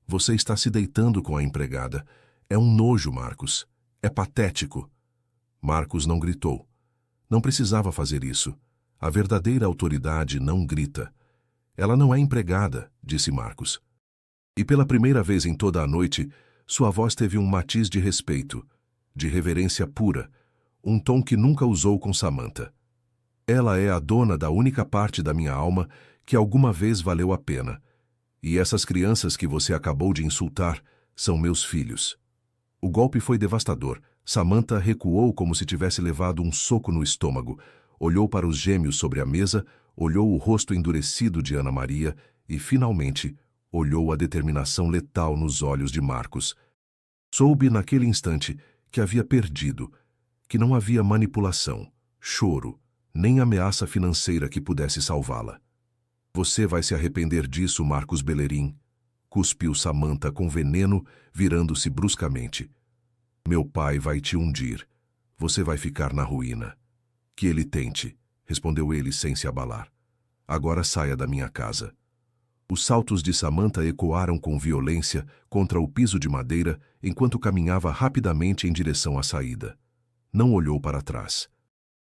"Você está se deitando com a empregada. É um nojo, Marcos. É patético." Marcos não gritou. Não precisava fazer isso. A verdadeira autoridade não grita. "Ela não é empregada", disse Marcos. E pela primeira vez em toda a noite, Sua voz teve um matiz de respeito, de reverência pura, um tom que nunca usou com Samantha. Ela é a dona da única parte da minha alma que alguma vez valeu a pena. E essas crianças que você acabou de insultar são meus filhos. O golpe foi devastador. Samantha recuou como se tivesse levado um soco no estômago, olhou para os gêmeos sobre a mesa, olhou o rosto endurecido de Ana Maria e, finalmente, olhou a determinação letal nos olhos de Marcos. Soube naquele instante que havia perdido, que não havia manipulação, choro, nem ameaça financeira que pudesse salvá-la. Você vai se arrepender disso, Marcos Bellerin, cuspiu Samantha com veneno, virando-se bruscamente. Meu pai vai te hundir. Você vai ficar na ruína. Que ele tente, respondeu ele sem se abalar. Agora saia da minha casa. Os saltos de Samantha ecoaram com violência contra o piso de madeira enquanto caminhava rapidamente em direção à saída. Não olhou para trás.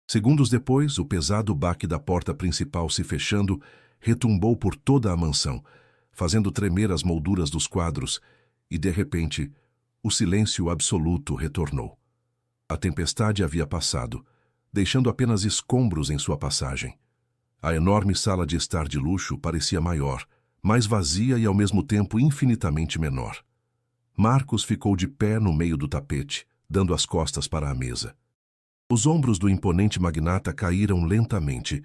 Segundos depois, o pesado baque da porta principal se fechando retumbou por toda a mansão, fazendo tremer as molduras dos quadros, e, de repente, o silêncio absoluto retornou. A tempestade havia passado, deixando apenas escombros em sua passagem. A enorme sala de estar de luxo parecia maior, mais vazia e ao mesmo tempo infinitamente menor. Marcos ficou de pé no meio do tapete, dando as costas para a mesa. Os ombros do imponente magnata caíram lentamente,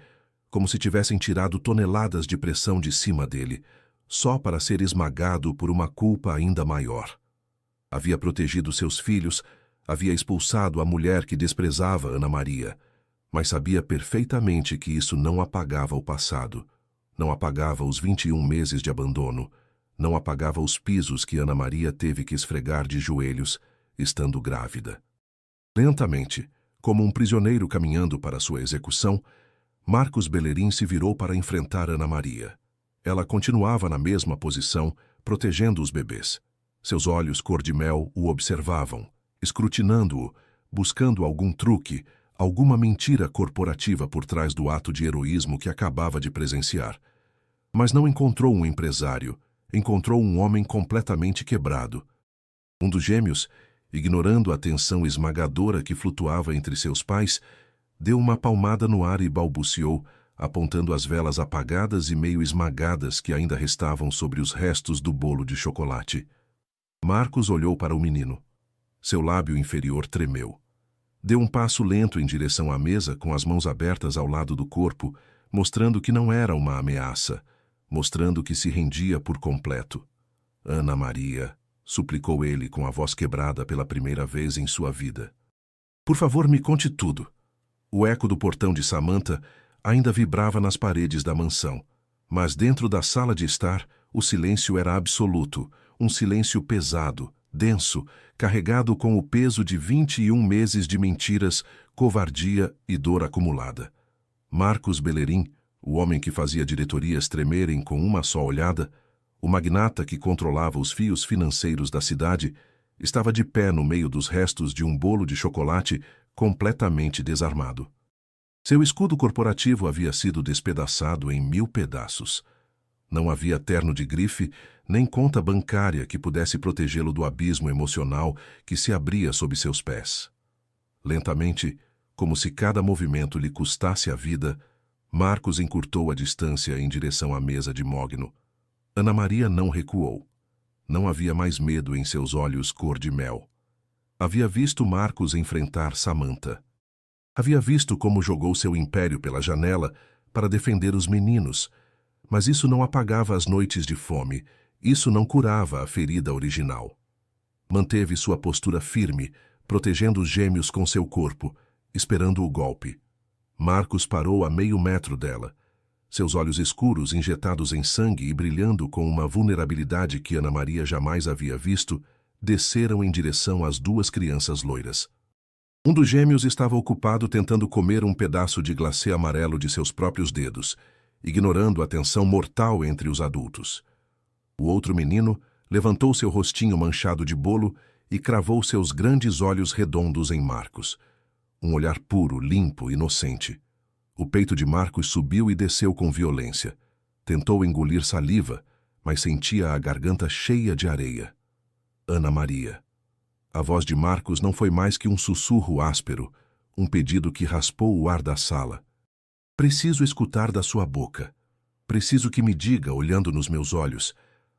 como se tivessem tirado toneladas de pressão de cima dele, só para ser esmagado por uma culpa ainda maior. Havia protegido seus filhos, havia expulsado a mulher que desprezava Ana Maria, mas sabia perfeitamente que isso não apagava o passado, não apagava os 21 meses de abandono, não apagava os pisos que Ana Maria teve que esfregar de joelhos, estando grávida. Lentamente, como um prisioneiro caminhando para sua execução, Marcos Bellerin se virou para enfrentar Ana Maria. Ela continuava na mesma posição, protegendo os bebês. Seus olhos cor-de-mel o observavam, escrutinando-o, buscando algum truque, alguma mentira corporativa por trás do ato de heroísmo que acabava de presenciar. Mas não encontrou um empresário, encontrou um homem completamente quebrado. Um dos gêmeos, ignorando a tensão esmagadora que flutuava entre seus pais, deu uma palmada no ar e balbuciou, apontando as velas apagadas e meio esmagadas que ainda restavam sobre os restos do bolo de chocolate. Marcos olhou para o menino. Seu lábio inferior tremeu. Deu um passo lento em direção à mesa, com as mãos abertas ao lado do corpo, mostrando que não era uma ameaça, mostrando que se rendia por completo. Ana Maria, suplicou ele com a voz quebrada pela primeira vez em sua vida. Por favor, me conte tudo. O eco do portão de Samantha ainda vibrava nas paredes da mansão, mas dentro da sala de estar, o silêncio era absoluto, um silêncio pesado, denso, carregado com o peso de 21 meses de mentiras, covardia e dor acumulada. Marcos Bellerin, o homem que fazia diretorias tremerem com uma só olhada, o magnata que controlava os fios financeiros da cidade, estava de pé no meio dos restos de um bolo de chocolate completamente desarmado. Seu escudo corporativo havia sido despedaçado em 1000 pedaços. Não havia terno de grife, nem conta bancária que pudesse protegê-lo do abismo emocional que se abria sob seus pés. Lentamente, como se cada movimento lhe custasse a vida, Marcos encurtou a distância em direção à mesa de mogno. Ana Maria não recuou. Não havia mais medo em seus olhos cor-de-mel. Havia visto Marcos enfrentar Samantha. Havia visto como jogou seu império pela janela para defender os meninos, mas isso não apagava as noites de fome, isso não curava a ferida original. Manteve sua postura firme, protegendo os gêmeos com seu corpo, esperando o golpe. Marcos parou a meio metro dela. Seus olhos escuros, injetados em sangue e brilhando com uma vulnerabilidade que Ana Maria jamais havia visto, desceram em direção às duas crianças loiras. Um dos gêmeos estava ocupado tentando comer um pedaço de glacê amarelo de seus próprios dedos, ignorando a tensão mortal entre os adultos. O outro menino levantou seu rostinho manchado de bolo e cravou seus grandes olhos redondos em Marcos. Um olhar puro, limpo, inocente. O peito de Marcos subiu e desceu com violência. Tentou engolir saliva, mas sentia a garganta cheia de areia. Ana Maria. A voz de Marcos não foi mais que um sussurro áspero, um pedido que raspou o ar da sala. Preciso escutar da sua boca. Preciso que me diga, olhando nos meus olhos.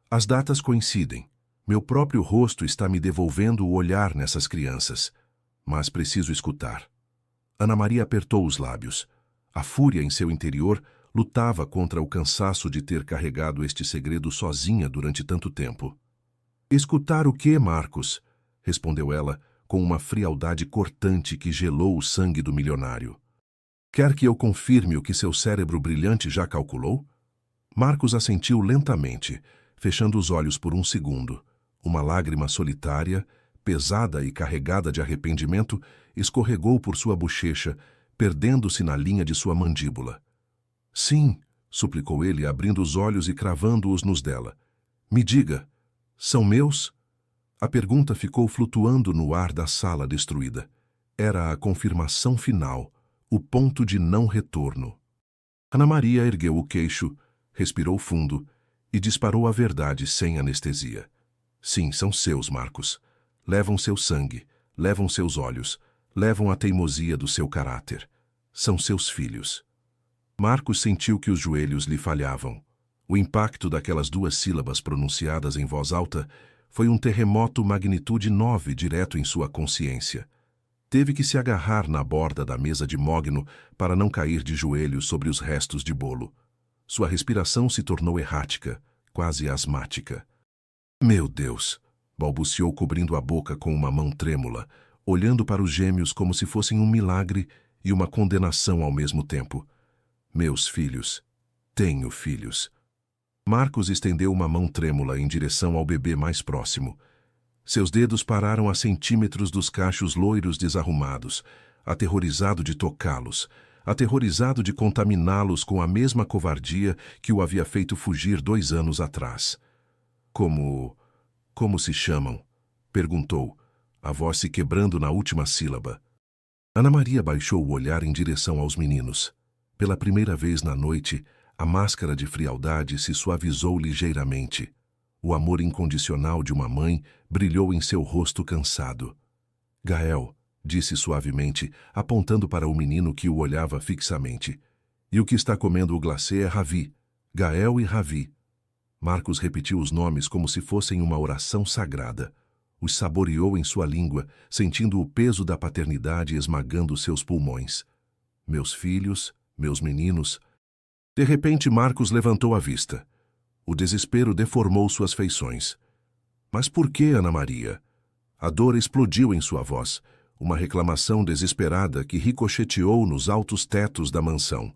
As datas coincidem. Meu próprio rosto está me devolvendo o olhar nessas crianças. Mas preciso escutar. Ana Maria apertou os lábios. A fúria em seu interior lutava contra o cansaço de ter carregado este segredo sozinha durante tanto tempo. Escutar o quê, Marcos? Respondeu ela, com uma frialdade cortante que gelou o sangue do milionário. Quer que eu confirme o que seu cérebro brilhante já calculou? Marcos assentiu lentamente, fechando os olhos por um segundo. Uma lágrima solitária, pesada e carregada de arrependimento, escorregou por sua bochecha, perdendo-se na linha de sua mandíbula. Sim, suplicou ele, abrindo os olhos e cravando-os nos dela. Me diga, são meus? A pergunta ficou flutuando no ar da sala destruída. Era a confirmação final, o ponto de não retorno. Ana Maria ergueu o queixo, respirou fundo e disparou a verdade sem anestesia. Sim, são seus, Marcos. Levam seu sangue, levam seus olhos, levam a teimosia do seu caráter. São seus filhos. Marcos sentiu que os joelhos lhe falhavam. O impacto daquelas duas sílabas pronunciadas em voz alta foi um terremoto magnitude 9 direto em sua consciência. Teve que se agarrar na borda da mesa de mogno para não cair de joelhos sobre os restos de bolo. Sua respiração se tornou errática, quase asmática. Meu Deus! Balbuciou cobrindo a boca com uma mão trêmula, olhando para os gêmeos como se fossem um milagre e uma condenação ao mesmo tempo. Meus filhos. Tenho filhos. Marcos estendeu uma mão trêmula em direção ao bebê mais próximo. Seus dedos pararam a centímetros dos cachos loiros desarrumados, aterrorizado de tocá-los, aterrorizado de contaminá-los com a mesma covardia que o havia feito fugir 2 anos atrás. Como se chamam? Perguntou, a voz se quebrando na última sílaba. Ana Maria baixou o olhar em direção aos meninos. Pela primeira vez na noite, a máscara de frialdade se suavizou ligeiramente. O amor incondicional de uma mãe brilhou em seu rosto cansado. Gael, disse suavemente, apontando para o menino que o olhava fixamente. E o que está comendo o glacê é Ravi. Gael e Ravi. Marcos repetiu os nomes como se fossem uma oração sagrada. Os saboreou em sua língua, sentindo o peso da paternidade esmagando seus pulmões. Meus filhos, meus meninos. De repente, Marcos levantou a vista. O desespero deformou suas feições. Mas por que, Ana Maria? A dor explodiu em sua voz, uma reclamação desesperada que ricocheteou nos altos tetos da mansão.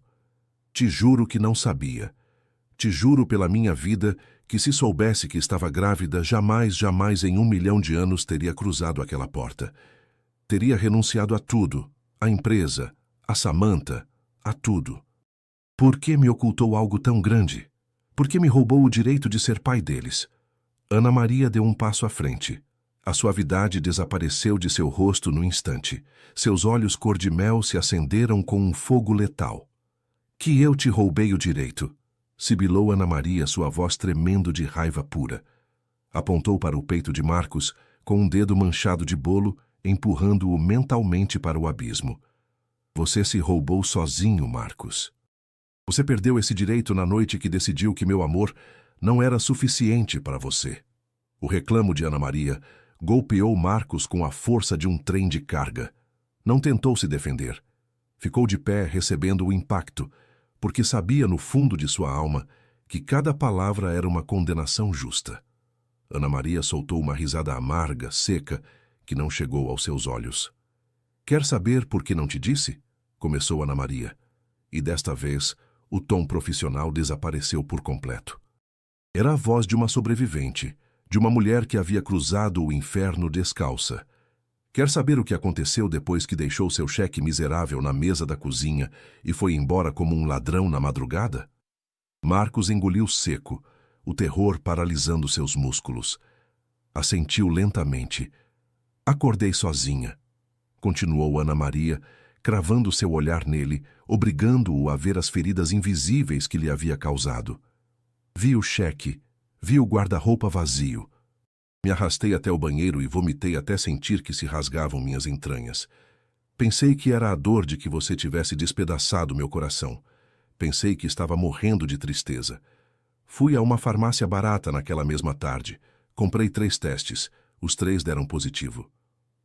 Te juro que não sabia. Te juro pela minha vida que se soubesse que estava grávida, jamais em 1 milhão de anos teria cruzado aquela porta. Teria renunciado a tudo, à empresa, a Samantha, a tudo. Por que me ocultou algo tão grande? Por que me roubou o direito de ser pai deles? Ana Maria deu um passo à frente. A suavidade desapareceu de seu rosto no instante. Seus olhos cor de mel se acenderam com um fogo letal. Que eu te roubei o direito, sibilou Ana Maria, sua voz tremendo de raiva pura. Apontou para o peito de Marcos, com um dedo manchado de bolo, empurrando-o mentalmente para o abismo. Você se roubou sozinho, Marcos. Você perdeu esse direito na noite que decidiu que meu amor não era suficiente para você. O reclamo de Ana Maria golpeou Marcos com a força de um trem de carga. Não tentou se defender. Ficou de pé recebendo o impacto, porque sabia no fundo de sua alma que cada palavra era uma condenação justa. Ana Maria soltou uma risada amarga, seca, que não chegou aos seus olhos. Quer saber por que não te disse? Começou Ana Maria. E desta vez, o tom profissional desapareceu por completo. Era a voz de uma sobrevivente, de uma mulher que havia cruzado o inferno descalça. Quer saber o que aconteceu depois que deixou seu cheque miserável na mesa da cozinha e foi embora como um ladrão na madrugada? Marcos engoliu seco, o terror paralisando seus músculos. Assentiu lentamente. Acordei sozinha, continuou Ana Maria, cravando seu olhar nele, obrigando-o a ver as feridas invisíveis que lhe havia causado. Vi o cheque, vi o guarda-roupa vazio. Me arrastei até o banheiro e vomitei até sentir que se rasgavam minhas entranhas. Pensei que era a dor de que você tivesse despedaçado meu coração. Pensei que estava morrendo de tristeza. Fui a uma farmácia barata naquela mesma tarde. Comprei 3 testes. Os 3 deram positivo.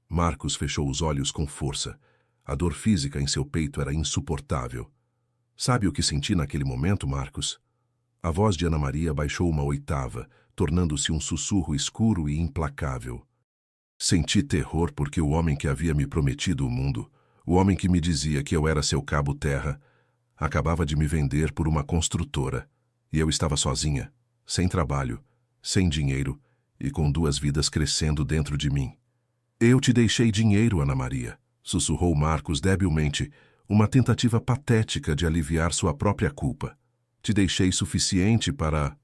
Marcos fechou os olhos com força. A dor física em seu peito era insuportável. Sabe o que senti naquele momento, Marcos? A voz de Ana Maria baixou uma oitava, tornando-se um sussurro escuro e implacável. Senti terror porque o homem que havia me prometido o mundo, o homem que me dizia que eu era seu cabo-terra, acabava de me vender por uma construtora, e eu estava sozinha, sem trabalho, sem dinheiro e com 2 vidas crescendo dentro de mim. Eu te deixei dinheiro, Ana Maria, sussurrou Marcos debilmente, uma tentativa patética de aliviar sua própria culpa. Te deixei suficiente para...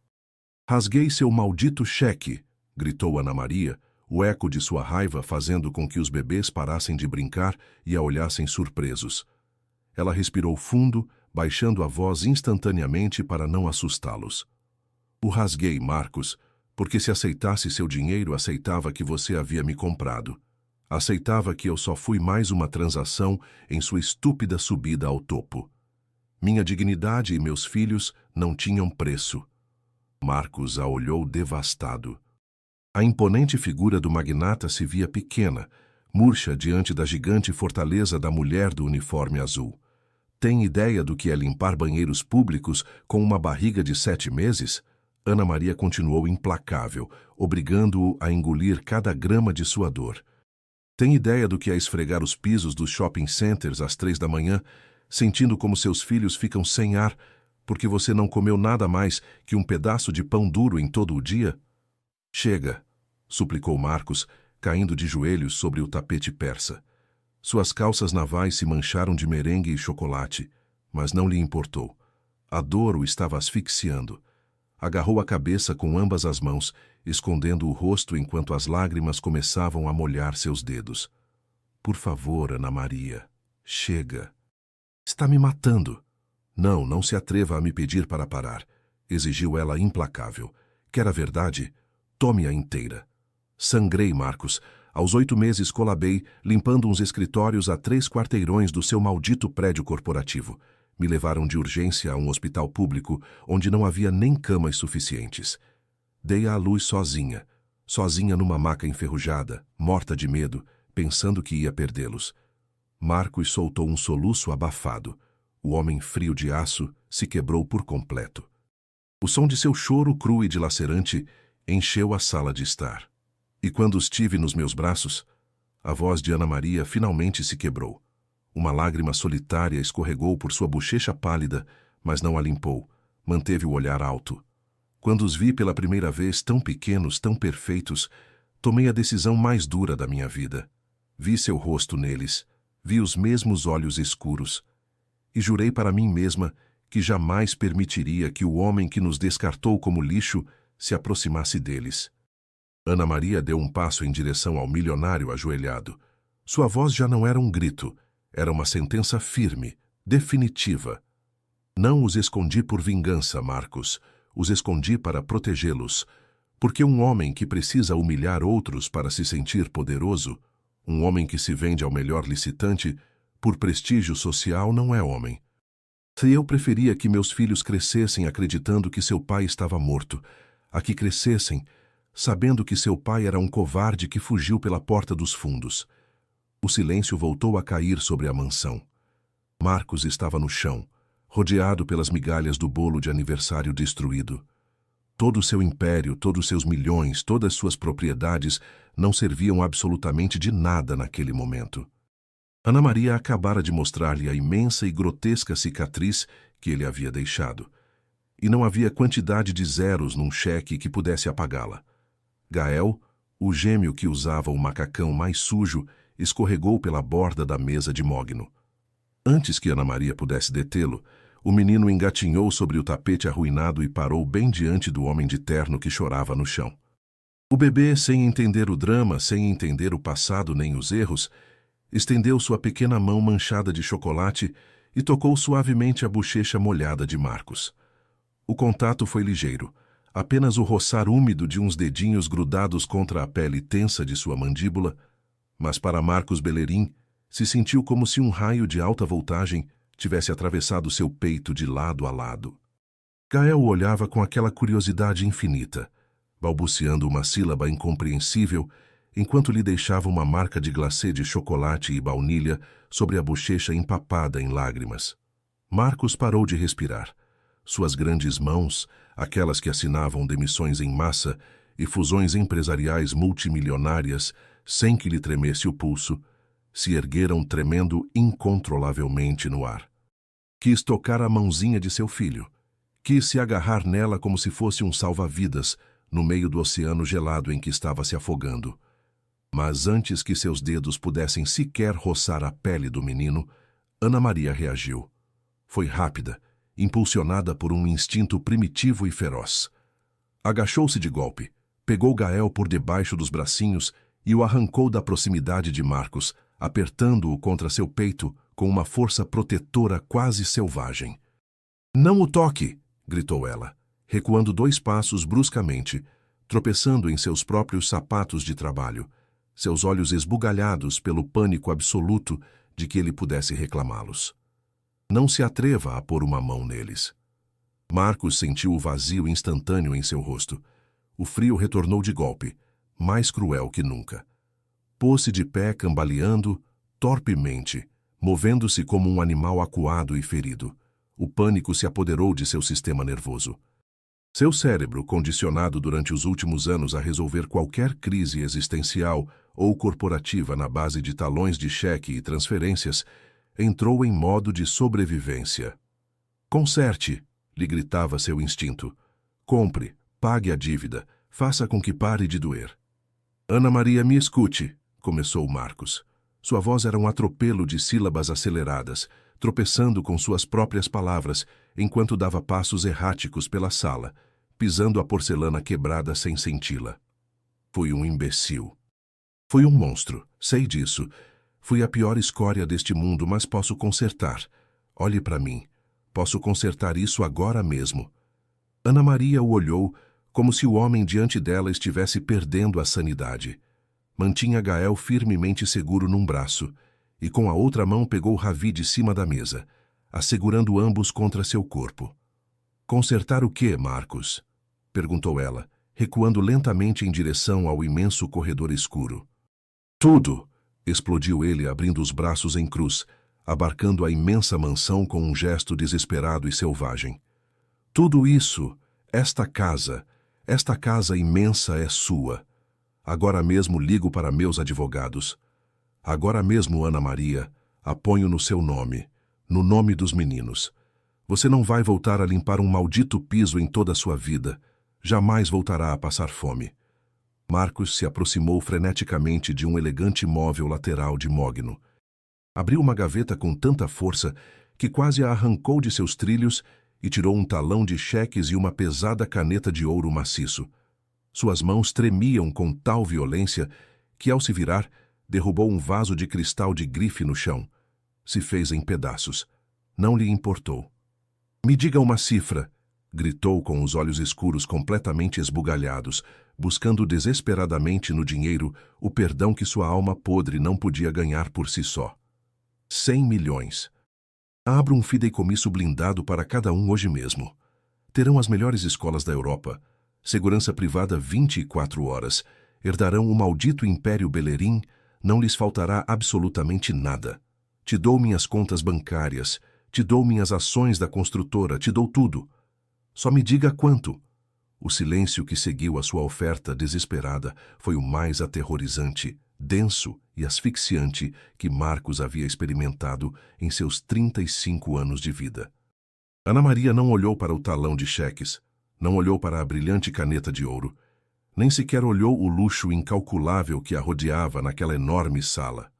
Rasguei seu maldito cheque, gritou Ana Maria, o eco de sua raiva fazendo com que os bebês parassem de brincar e a olhassem surpresos. Ela respirou fundo, baixando a voz instantaneamente para não assustá-los. O rasguei, Marcos, porque se aceitasse seu dinheiro, aceitava que você havia me comprado. Aceitava que eu só fui mais uma transação em sua estúpida subida ao topo. Minha dignidade e meus filhos não tinham preço. Marcos a olhou devastado. A imponente figura do magnata se via pequena, murcha diante da gigante fortaleza da mulher do uniforme azul. Tem ideia do que é limpar banheiros públicos com uma barriga de 7 meses? Ana Maria continuou implacável, obrigando-o a engolir cada grama de sua dor. Tem ideia do que é esfregar os pisos dos shopping centers às 3 da manhã, sentindo como seus filhos ficam sem ar, porque você não comeu nada mais que um pedaço de pão duro em todo o dia? Chega, suplicou Marcos, caindo de joelhos sobre o tapete persa. Suas calças navais se mancharam de merengue e chocolate, mas não lhe importou. A dor o estava asfixiando. Agarrou a cabeça com ambas as mãos, escondendo o rosto enquanto as lágrimas começavam a molhar seus dedos. Por favor, Ana Maria, chega. Está me matando. Não, não se atreva a me pedir para parar, exigiu ela implacável. Quer a verdade? Tome-a inteira. Sangrei, Marcos. Aos 8 meses colabei, limpando uns escritórios a 3 quarteirões do seu maldito prédio corporativo. Me levaram de urgência a um hospital público, onde não havia nem camas suficientes. Dei à luz sozinha numa maca enferrujada, morta de medo, pensando que ia perdê-los. Marcos soltou um soluço abafado. O homem frio de aço se quebrou por completo. O som de seu choro cru e dilacerante encheu a sala de estar. E quando os tive nos meus braços, a voz de Ana Maria finalmente se quebrou. Uma lágrima solitária escorregou por sua bochecha pálida, mas não a limpou. Manteve o olhar alto. Quando os vi pela primeira vez tão pequenos, tão perfeitos, tomei a decisão mais dura da minha vida. Vi seu rosto neles, vi os mesmos olhos escuros, e jurei para mim mesma que jamais permitiria que o homem que nos descartou como lixo se aproximasse deles. Ana Maria deu um passo em direção ao milionário ajoelhado. Sua voz já não era um grito, era uma sentença firme, definitiva. Não os escondi por vingança, Marcos. Os escondi para protegê-los. Porque um homem que precisa humilhar outros para se sentir poderoso, um homem que se vende ao melhor licitante, por prestígio social não é homem. Se eu preferia que meus filhos crescessem acreditando que seu pai estava morto, a que crescessem sabendo que seu pai era um covarde que fugiu pela porta dos fundos. O silêncio voltou a cair sobre a mansão. Marcos estava no chão, rodeado pelas migalhas do bolo de aniversário destruído. Todo o seu império, todos seus milhões, todas suas propriedades não serviam absolutamente de nada naquele momento. Ana Maria acabara de mostrar-lhe a imensa e grotesca cicatriz que ele havia deixado. E não havia quantidade de zeros num cheque que pudesse apagá-la. Gael, o gêmeo que usava o macacão mais sujo, escorregou pela borda da mesa de mogno. Antes que Ana Maria pudesse detê-lo, o menino engatinhou sobre o tapete arruinado e parou bem diante do homem de terno que chorava no chão. O bebê, sem entender o drama, sem entender o passado nem os erros, estendeu sua pequena mão manchada de chocolate e tocou suavemente a bochecha molhada de Marcos. O contato foi ligeiro. apenas o roçar úmido de uns dedinhos grudados contra a pele tensa de sua mandíbula, mas para Marcos Bellerin, se sentiu como se um raio de alta voltagem tivesse atravessado seu peito de lado a lado. Gael o olhava com aquela curiosidade infinita, balbuciando uma sílaba incompreensível, enquanto lhe deixava uma marca de glacê de chocolate e baunilha sobre a bochecha empapada em lágrimas. Marcos parou de respirar. Suas grandes mãos, aquelas que assinavam demissões em massa e fusões empresariais multimilionárias, sem que lhe tremesse o pulso, se ergueram tremendo incontrolavelmente no ar. Quis tocar a mãozinha de seu filho. Quis se agarrar nela como se fosse um salva-vidas no meio do oceano gelado em que estava se afogando. Mas antes que seus dedos pudessem sequer roçar a pele do menino, Ana Maria reagiu. Foi rápida, impulsionada por um instinto primitivo e feroz. Agachou-se de golpe, pegou Gael por debaixo dos bracinhos e o arrancou da proximidade de Marcos, apertando-o contra seu peito com uma força protetora quase selvagem. "Não o toque!" gritou ela, recuando 2 passos bruscamente, tropeçando em seus próprios sapatos de trabalho, seus olhos esbugalhados pelo pânico absoluto de que ele pudesse reclamá-los. Não se atreva a pôr uma mão neles. Marcos sentiu o vazio instantâneo em seu rosto. O frio retornou de golpe, mais cruel que nunca. Pôs-se de pé cambaleando, torpemente, movendo-se como um animal acuado e ferido. O pânico se apoderou de seu sistema nervoso. Seu cérebro, condicionado durante os últimos anos a resolver qualquer crise existencial ou corporativa na base de talões de cheque e transferências, entrou em modo de sobrevivência. "Conserte", lhe gritava seu instinto. "Compre, pague a dívida, faça com que pare de doer." "Ana Maria, me escute", começou Marcos. Sua voz era um atropelo de sílabas aceleradas, tropeçando com suas próprias palavras, enquanto dava passos erráticos pela sala, pisando a porcelana quebrada sem senti-la. "Fui um imbecil. Fui um monstro, sei disso. Fui a pior escória deste mundo, mas posso consertar. Olhe para mim. Posso consertar isso agora mesmo." Ana Maria o olhou como se o homem diante dela estivesse perdendo a sanidade. Mantinha Gael firmemente seguro num braço, e com a outra mão pegou Ravi de cima da mesa, assegurando ambos contra seu corpo. "Consertar o quê, Marcos?" perguntou ela, recuando lentamente em direção ao imenso corredor escuro. "Tudo!" explodiu ele, abrindo os braços em cruz, abarcando a imensa mansão com um gesto desesperado e selvagem. "Tudo isso, esta casa imensa é sua. Agora mesmo ligo para meus advogados. Agora mesmo, Ana Maria, aponho no seu nome, no nome dos meninos. Você não vai voltar a limpar um maldito piso em toda a sua vida. Jamais voltará a passar fome." Marcos se aproximou freneticamente de um elegante móvel lateral de mogno. Abriu uma gaveta com tanta força que quase a arrancou de seus trilhos e tirou um talão de cheques e uma pesada caneta de ouro maciço. Suas mãos tremiam com tal violência que, ao se virar, derrubou um vaso de cristal de grife no chão. Se fez em pedaços. Não lhe importou. "Me diga uma cifra", gritou com os olhos escuros completamente esbugalhados, buscando desesperadamente no dinheiro o perdão que sua alma podre não podia ganhar por si só. 100 milhões. Abra um fideicomisso blindado para cada um hoje mesmo. Terão as melhores escolas da Europa, segurança privada 24 horas, herdarão o maldito Império Bellerin, não lhes faltará absolutamente nada. Te dou minhas contas bancárias, te dou minhas ações da construtora, te dou tudo. Só me diga quanto." O silêncio que seguiu a sua oferta desesperada foi o mais aterrorizante, denso e asfixiante que Marcos havia experimentado em seus 35 anos de vida. Ana Maria não olhou para o talão de cheques, não olhou para a brilhante caneta de ouro, nem sequer olhou o luxo incalculável que a rodeava naquela enorme sala.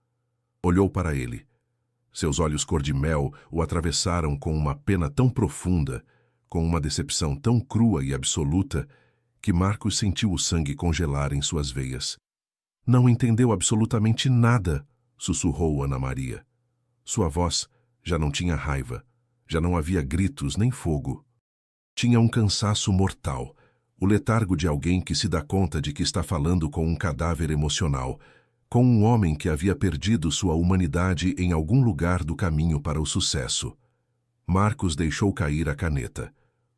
Olhou para ele. Seus olhos cor-de-mel o atravessaram com uma pena tão profunda, com uma decepção tão crua e absoluta, que Marcos sentiu o sangue congelar em suas veias. "Não entendeu absolutamente nada", sussurrou Ana Maria. Sua voz já não tinha raiva, já não havia gritos nem fogo. Tinha um cansaço mortal, o letargo de alguém que se dá conta de que está falando com um cadáver emocional, com um homem que havia perdido sua humanidade em algum lugar do caminho para o sucesso. Marcos deixou cair a caneta.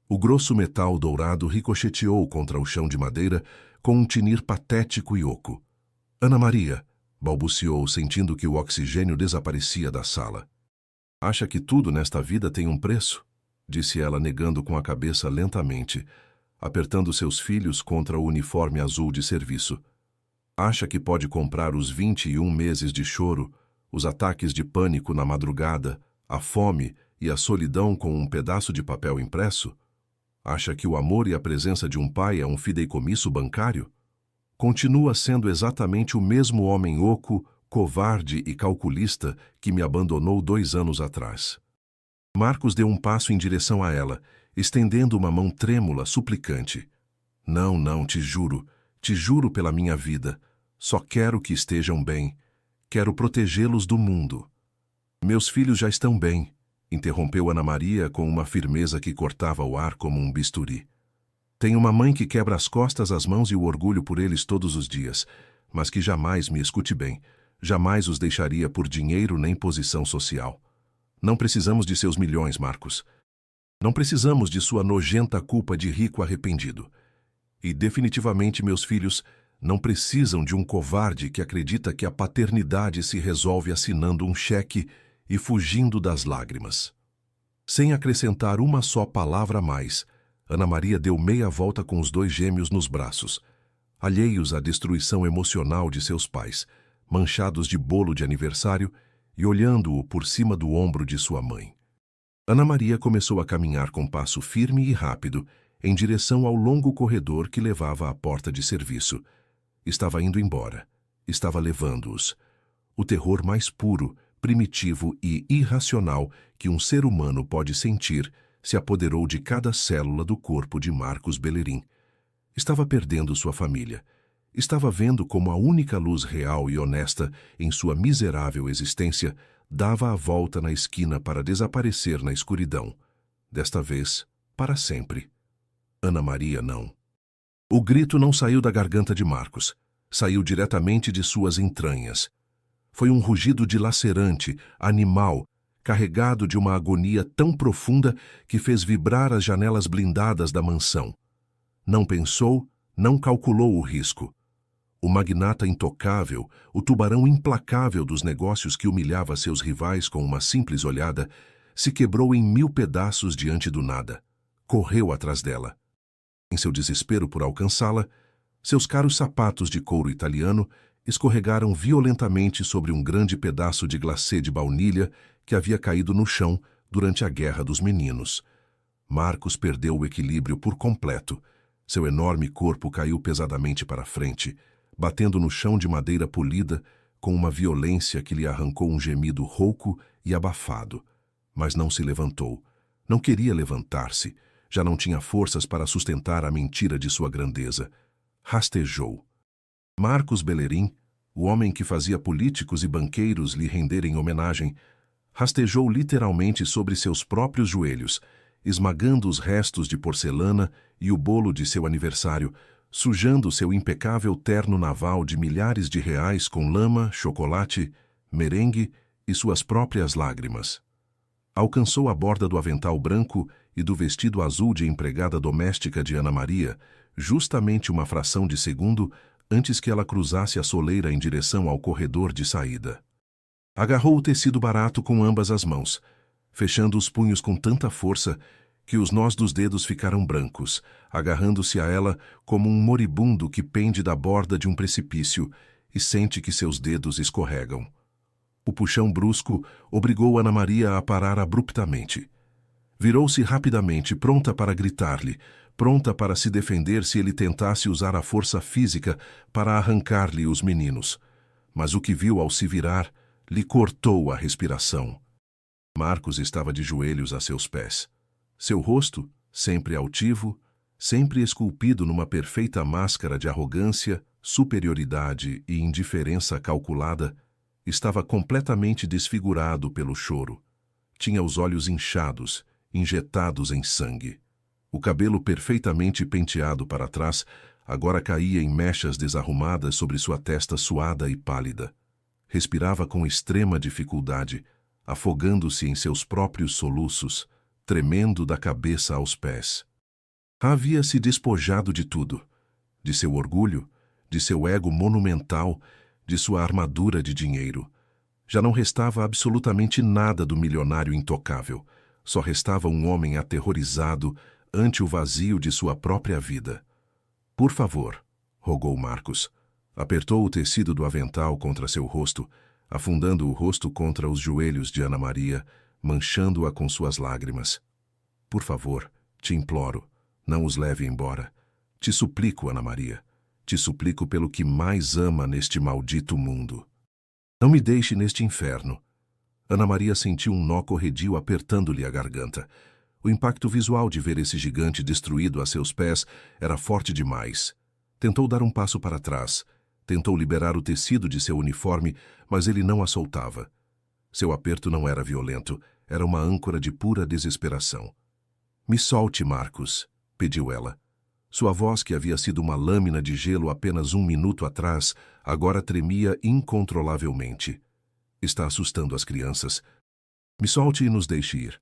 O grosso metal dourado ricocheteou contra o chão de madeira com um tinir patético e oco. Ana Maria, balbuciou, sentindo que o oxigênio desaparecia da sala. Acha que tudo nesta vida tem um preço? Disse ela, negando com a cabeça lentamente, apertando seus filhos contra o uniforme azul de serviço. Acha que pode comprar os 21 meses de choro, os ataques de pânico na madrugada, a fome e a solidão com um pedaço de papel impresso? Acha que o amor e a presença de um pai é um fideicomisso bancário? Continua sendo exatamente o mesmo homem oco, covarde e calculista que me abandonou 2 anos atrás. Marcos deu um passo em direção a ela, estendendo uma mão trêmula, suplicante. Não, te juro pela minha vida. Só quero que estejam bem. Quero protegê-los do mundo. Meus filhos já estão bem, interrompeu Ana Maria com uma firmeza que cortava o ar como um bisturi. Tenho uma mãe que quebra as costas, as mãos e o orgulho por eles todos os dias, mas que jamais me escute bem, jamais os deixaria por dinheiro nem posição social. Não precisamos de seus milhões, Marcos. Não precisamos de sua nojenta culpa de rico arrependido. E definitivamente meus filhos não precisam de um covarde que acredita que a paternidade se resolve assinando um cheque e fugindo das lágrimas. Sem acrescentar uma só palavra a mais, Ana Maria deu meia volta com os 2 gêmeos nos braços, alheios à destruição emocional de seus pais, manchados de bolo de aniversário e olhando-o por cima do ombro de sua mãe. Ana Maria começou a caminhar com passo firme e rápido em direção ao longo corredor que levava à porta de serviço. Estava indo embora. Estava levando-os. O terror mais puro, primitivo e irracional que um ser humano pode sentir se apoderou de cada célula do corpo de Marcos Bellerin. Estava perdendo sua família. Estava vendo como a única luz real e honesta em sua miserável existência dava a volta na esquina para desaparecer na escuridão. Desta vez, para sempre. Ana Maria não. O grito não saiu da garganta de Marcos. Saiu diretamente de suas entranhas. Foi um rugido dilacerante, animal, carregado de uma agonia tão profunda que fez vibrar as janelas blindadas da mansão. Não pensou, não calculou o risco. O magnata intocável, o tubarão implacável dos negócios que humilhava seus rivais com uma simples olhada, se quebrou em 1000 pedaços diante do nada. Correu atrás dela. Em seu desespero por alcançá-la, seus caros sapatos de couro italiano escorregaram violentamente sobre um grande pedaço de glacê de baunilha que havia caído no chão durante a Guerra dos Meninos. Marcos perdeu o equilíbrio por completo. Seu enorme corpo caiu pesadamente para frente, batendo no chão de madeira polida com uma violência que lhe arrancou um gemido rouco e abafado. Mas não se levantou. Não queria levantar-se. Já não tinha forças para sustentar a mentira de sua grandeza. Rastejou. Marcos Bellerin, o homem que fazia políticos e banqueiros lhe renderem homenagem, rastejou literalmente sobre seus próprios joelhos, esmagando os restos de porcelana e o bolo de seu aniversário, sujando seu impecável terno naval de milhares de reais com lama, chocolate, merengue e suas próprias lágrimas. Alcançou a borda do avental branco e do vestido azul de empregada doméstica de Ana Maria, justamente uma fração de segundo antes que ela cruzasse a soleira em direção ao corredor de saída. Agarrou o tecido barato com ambas as mãos, fechando os punhos com tanta força que os nós dos dedos ficaram brancos, agarrando-se a ela como um moribundo que pende da borda de um precipício e sente que seus dedos escorregam. O puxão brusco obrigou Ana Maria a parar abruptamente. Virou-se rapidamente, pronta para gritar-lhe, pronta para se defender se ele tentasse usar a força física para arrancar-lhe os meninos. Mas o que viu ao se virar lhe cortou a respiração. Marcos estava de joelhos a seus pés. Seu rosto, sempre altivo, sempre esculpido numa perfeita máscara de arrogância, superioridade e indiferença calculada, estava completamente desfigurado pelo choro. Tinha os olhos inchados, injetados em sangue. O cabelo perfeitamente penteado para trás agora caía em mechas desarrumadas sobre sua testa suada e pálida. Respirava com extrema dificuldade, afogando-se em seus próprios soluços, tremendo da cabeça aos pés. Havia se despojado de tudo, de seu orgulho, de seu ego monumental, de sua armadura de dinheiro. Já não restava absolutamente nada do milionário intocável. Só restava um homem aterrorizado ante o vazio de sua própria vida. Por favor, rogou Marcos. Apertou o tecido do avental contra seu rosto, afundando o rosto contra os joelhos de Ana Maria, manchando-a com suas lágrimas. Por favor, te imploro, não os leve embora. Te suplico, Ana Maria. Te suplico pelo que mais ama neste maldito mundo. Não me deixe neste inferno. Ana Maria sentiu um nó corredio apertando-lhe a garganta. O impacto visual de ver esse gigante destruído a seus pés era forte demais. Tentou dar um passo para trás. Tentou liberar o tecido de seu uniforme, mas ele não a soltava. Seu aperto não era violento, era uma âncora de pura desesperação. Me solte, Marcos, pediu ela. Sua voz, que havia sido uma lâmina de gelo apenas 1 minuto atrás, agora tremia incontrolavelmente. Está assustando as crianças. Me solte e nos deixe ir.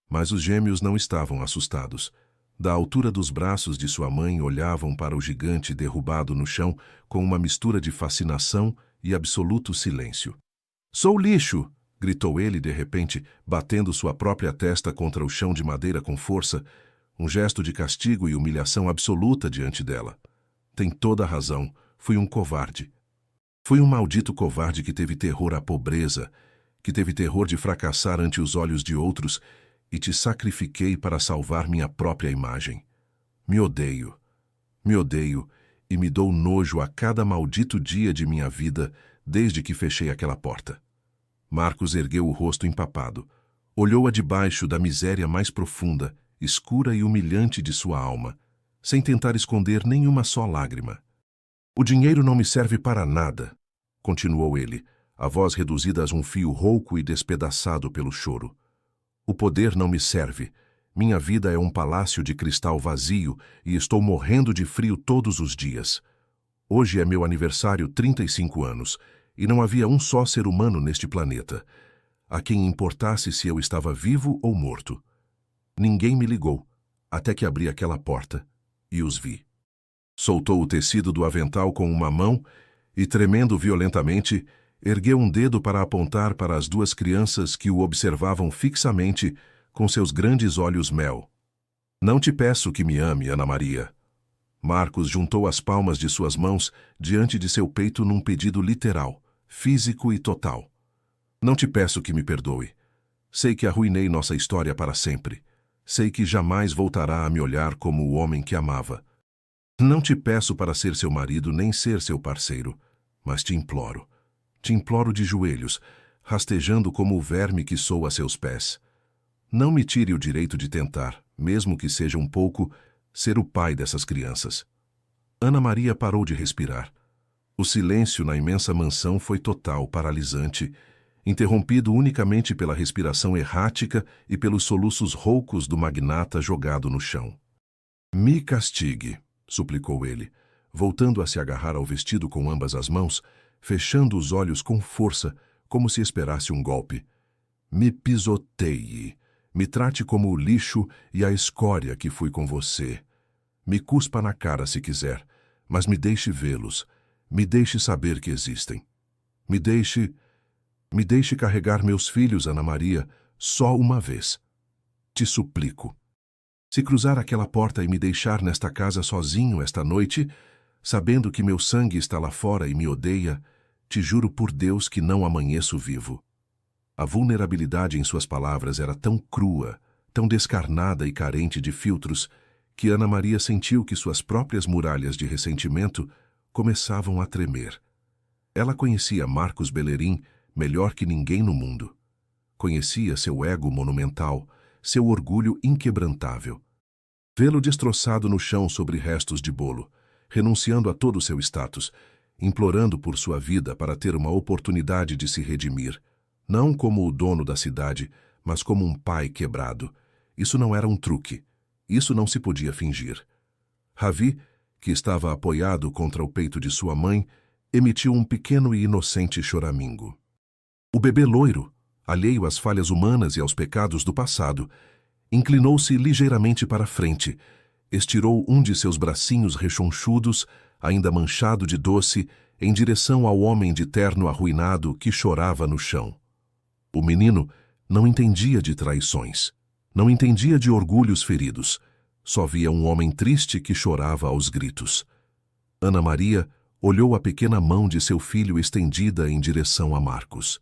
Mas os gêmeos não estavam assustados. Da altura dos braços de sua mãe olhavam para o gigante derrubado no chão com uma mistura de fascinação e absoluto silêncio. Sou lixo! Gritou ele de repente, batendo sua própria testa contra o chão de madeira com força, um gesto de castigo e humilhação absoluta diante dela. Tem toda a razão, fui um covarde. Fui um maldito covarde que teve terror à pobreza, que teve terror de fracassar ante os olhos de outros, e te sacrifiquei para salvar minha própria imagem. Me odeio e me dou nojo a cada maldito dia de minha vida desde que fechei aquela porta. Marcos ergueu o rosto empapado, olhou-a debaixo da miséria mais profunda, escura e humilhante de sua alma, sem tentar esconder nenhuma só lágrima. O dinheiro não me serve para nada, continuou ele, a voz reduzida a um fio rouco e despedaçado pelo choro. O poder não me serve. Minha vida é um palácio de cristal vazio e estou morrendo de frio todos os dias. Hoje é meu aniversário, 35 anos, e não havia um só ser humano neste planeta, a quem importasse se eu estava vivo ou morto. Ninguém me ligou, até que abri aquela porta e os vi. Soltou o tecido do avental com uma mão e, tremendo violentamente, ergueu um dedo para apontar para as 2 crianças que o observavam fixamente com seus grandes olhos mel. Não te peço que me ame, Ana Maria. Marcos juntou as palmas de suas mãos diante de seu peito num pedido literal, físico e total. Não te peço que me perdoe. Sei que arruinei nossa história para sempre. Sei que jamais voltará a me olhar como o homem que amava. Não te peço para ser seu marido nem ser seu parceiro, mas te imploro de joelhos, rastejando como o verme que sou a seus pés. Não me tire o direito de tentar, mesmo que seja um pouco, ser o pai dessas crianças. Ana Maria parou de respirar. O silêncio na imensa mansão foi total, paralisante, interrompido unicamente pela respiração errática e pelos soluços roucos do magnata jogado no chão. Me castigue, suplicou ele, voltando a se agarrar ao vestido com ambas as mãos, fechando os olhos com força, como se esperasse um golpe. Me pisoteie, me trate como o lixo e a escória que fui com você. Me cuspa na cara se quiser, mas me deixe vê-los, me deixe saber que existem. Me deixe carregar meus filhos, Ana Maria, só uma vez. Te suplico. Se cruzar aquela porta e me deixar nesta casa sozinho esta noite, sabendo que meu sangue está lá fora e me odeia, te juro por Deus que não amanheço vivo. A vulnerabilidade em suas palavras era tão crua, tão descarnada e carente de filtros, que Ana Maria sentiu que suas próprias muralhas de ressentimento começavam a tremer. Ela conhecia Marcos Bellerin melhor que ninguém no mundo. Conhecia seu ego monumental, seu orgulho inquebrantável. Vê-lo destroçado no chão sobre restos de bolo, renunciando a todo o seu status, implorando por sua vida para ter uma oportunidade de se redimir, não como o dono da cidade, mas como um pai quebrado. Isso não era um truque. Isso não se podia fingir. Ravi, que estava apoiado contra o peito de sua mãe, emitiu um pequeno e inocente choramingo. O bebê loiro, alheio às falhas humanas e aos pecados do passado, inclinou-se ligeiramente para a frente, estirou um de seus bracinhos rechonchudos, ainda manchado de doce, em direção ao homem de terno arruinado que chorava no chão. O menino não entendia de traições, não entendia de orgulhos feridos, só via um homem triste que chorava aos gritos. Ana Maria olhou a pequena mão de seu filho estendida em direção a Marcos.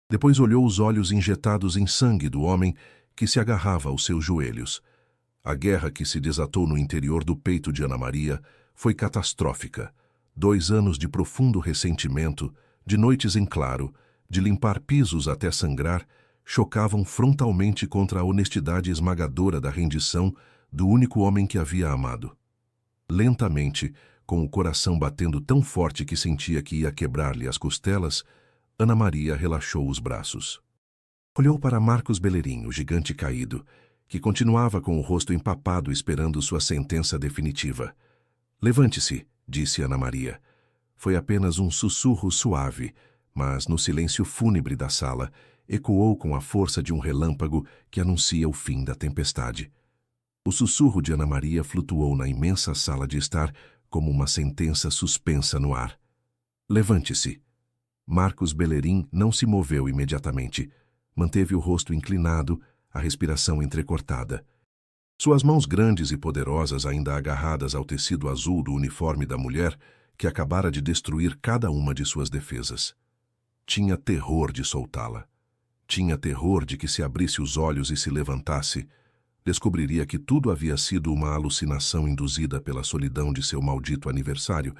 Depois olhou os olhos injetados em sangue do homem que se agarrava aos seus joelhos. A guerra que se desatou no interior do peito de Ana Maria foi catastrófica. 2 anos de profundo ressentimento, de noites em claro, de limpar pisos até sangrar, chocavam frontalmente contra a honestidade esmagadora da rendição do único homem que havia amado. Lentamente, com o coração batendo tão forte que sentia que ia quebrar-lhe as costelas, Ana Maria relaxou os braços. Olhou para Marcos Bellerin, o gigante caído, que continuava com o rosto empapado esperando sua sentença definitiva. "Levante-se", disse Ana Maria. Foi apenas um sussurro suave, mas no silêncio fúnebre da sala, ecoou com a força de um relâmpago que anuncia o fim da tempestade. O sussurro de Ana Maria flutuou na imensa sala de estar como uma sentença suspensa no ar. "Levante-se." Marcos Bellerin não se moveu imediatamente. Manteve o rosto inclinado, a respiração entrecortada. Suas mãos grandes e poderosas ainda agarradas ao tecido azul do uniforme da mulher que acabara de destruir cada uma de suas defesas. Tinha terror de soltá-la. Tinha terror de que se abrisse os olhos e se levantasse, descobriria que tudo havia sido uma alucinação induzida pela solidão de seu maldito aniversário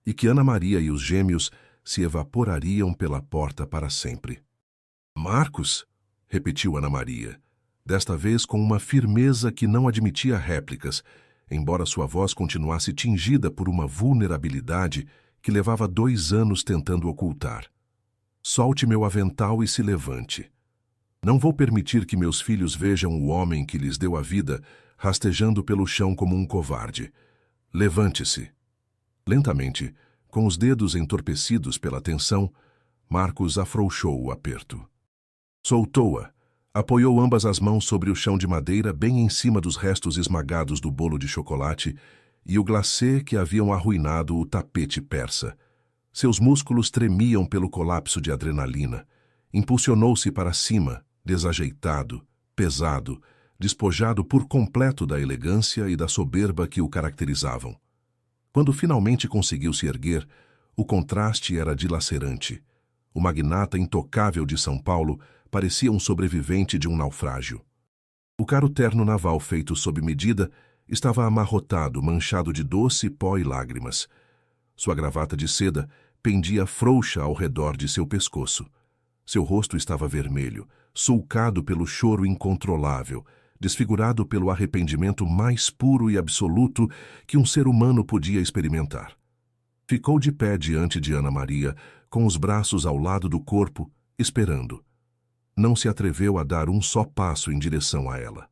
e que Ana Maria e os gêmeos se evaporariam pela porta para sempre. "Marcos?", repetiu Ana Maria, desta vez com uma firmeza que não admitia réplicas, embora sua voz continuasse tingida por uma vulnerabilidade que levava 2 anos tentando ocultar. "Solte meu avental e se levante. Não vou permitir que meus filhos vejam o homem que lhes deu a vida rastejando pelo chão como um covarde. Levante-se." Lentamente, com os dedos entorpecidos pela tensão, Marcos afrouxou o aperto. Soltou-a, apoiou ambas as mãos sobre o chão de madeira bem em cima dos restos esmagados do bolo de chocolate e o glacê que haviam arruinado o tapete persa. Seus músculos tremiam pelo colapso de adrenalina. Impulsionou-se para cima, desajeitado, pesado, despojado por completo da elegância e da soberba que o caracterizavam. Quando finalmente conseguiu se erguer, o contraste era dilacerante. O magnata intocável de São Paulo parecia um sobrevivente de um naufrágio. O caro terno naval feito sob medida estava amarrotado, manchado de doce pó e lágrimas. Sua gravata de seda pendia frouxa ao redor de seu pescoço. Seu rosto estava vermelho, sulcado pelo choro incontrolável, desfigurado pelo arrependimento mais puro e absoluto que um ser humano podia experimentar. Ficou de pé diante de Ana Maria, com os braços ao lado do corpo, esperando. Não se atreveu a dar um só passo em direção a ela.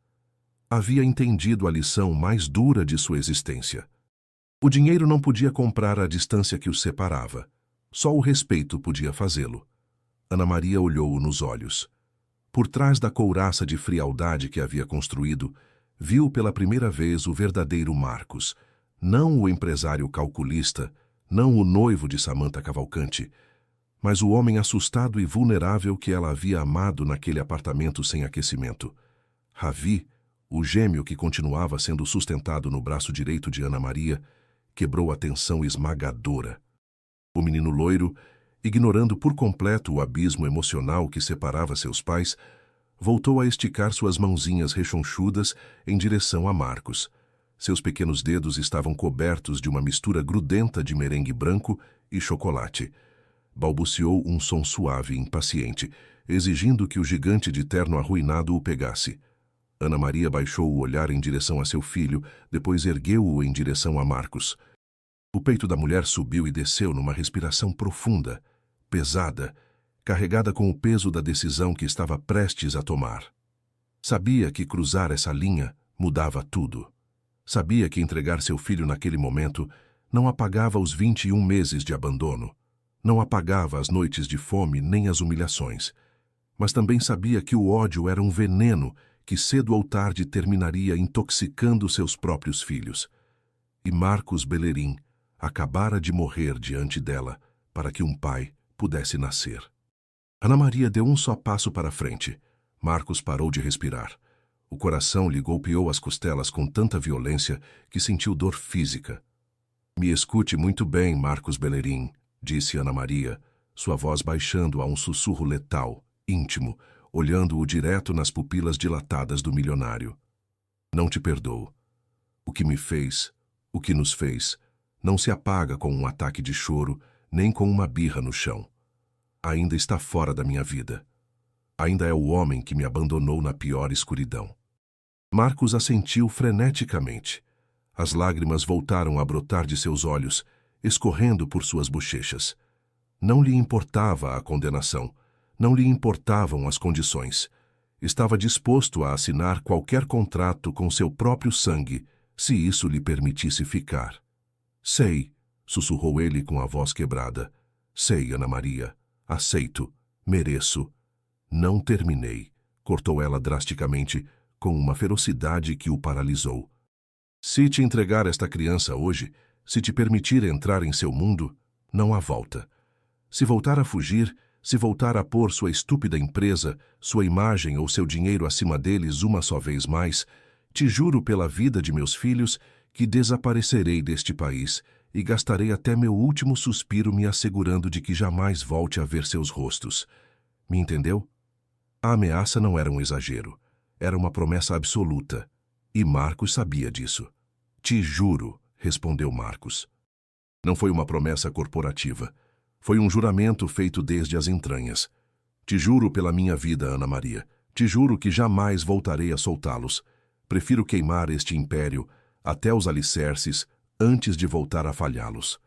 Havia entendido a lição mais dura de sua existência. O dinheiro não podia comprar a distância que os separava. Só o respeito podia fazê-lo. Ana Maria olhou-o nos olhos. Por trás da couraça de frialdade que havia construído, viu pela primeira vez o verdadeiro Marcos, não o empresário calculista, não o noivo de Samantha Cavalcante, mas o homem assustado e vulnerável que ela havia amado naquele apartamento sem aquecimento. Ravi, o gêmeo que continuava sendo sustentado no braço direito de Ana Maria, quebrou a tensão esmagadora. O menino loiro, ignorando por completo o abismo emocional que separava seus pais, voltou a esticar suas mãozinhas rechonchudas em direção a Marcos. Seus pequenos dedos estavam cobertos de uma mistura grudenta de merengue branco e chocolate. Balbuciou um som suave e impaciente, exigindo que o gigante de terno arruinado o pegasse. Ana Maria baixou o olhar em direção a seu filho, depois ergueu-o em direção a Marcos. O peito da mulher subiu e desceu numa respiração profunda, pesada, carregada com o peso da decisão que estava prestes a tomar. Sabia que cruzar essa linha, mudava tudo. Sabia que entregar seu filho naquele momento não apagava os 21 meses de abandono, não apagava as noites de fome nem as humilhações, mas também sabia que o ódio era um veneno que cedo ou tarde terminaria intoxicando seus próprios filhos. E Marcos Bellerin acabara de morrer diante dela para que um pai pudesse nascer. Ana Maria deu um só passo para frente. Marcos parou de respirar. O coração lhe golpeou as costelas com tanta violência que sentiu dor física. Me escute muito bem, Marcos Bellerin, disse Ana Maria, sua voz baixando a um sussurro letal, íntimo, olhando-o direto nas pupilas dilatadas do milionário. Não te perdoo. O que me fez, o que nos fez, não se apaga com um ataque de choro, nem com uma birra no chão. Ainda está fora da minha vida. Ainda é o homem que me abandonou na pior escuridão. Marcos assentiu freneticamente. As lágrimas voltaram a brotar de seus olhos, escorrendo por suas bochechas. Não lhe importava a condenação, não lhe importavam as condições. Estava disposto a assinar qualquer contrato com seu próprio sangue, se isso lhe permitisse ficar. Sei, sussurrou ele com a voz quebrada. Sei, Ana Maria. Aceito. Mereço. Não terminei, cortou ela drasticamente, com uma ferocidade que o paralisou. Se te entregar esta criança hoje, se te permitir entrar em seu mundo, não há volta. Se voltar a fugir, se voltar a pôr sua estúpida empresa, sua imagem ou seu dinheiro acima deles uma só vez mais, te juro pela vida de meus filhos que desaparecerei deste país e gastarei até meu último suspiro me assegurando de que jamais volte a ver seus rostos. Me entendeu? A ameaça não era um exagero. Era uma promessa absoluta. E Marcos sabia disso. Te juro, respondeu Marcos. Não foi uma promessa corporativa. Foi um juramento feito desde as entranhas. Te juro pela minha vida, Ana Maria. Te juro que jamais voltarei a soltá-los. Prefiro queimar este império até os alicerces antes de voltar a falhá-los.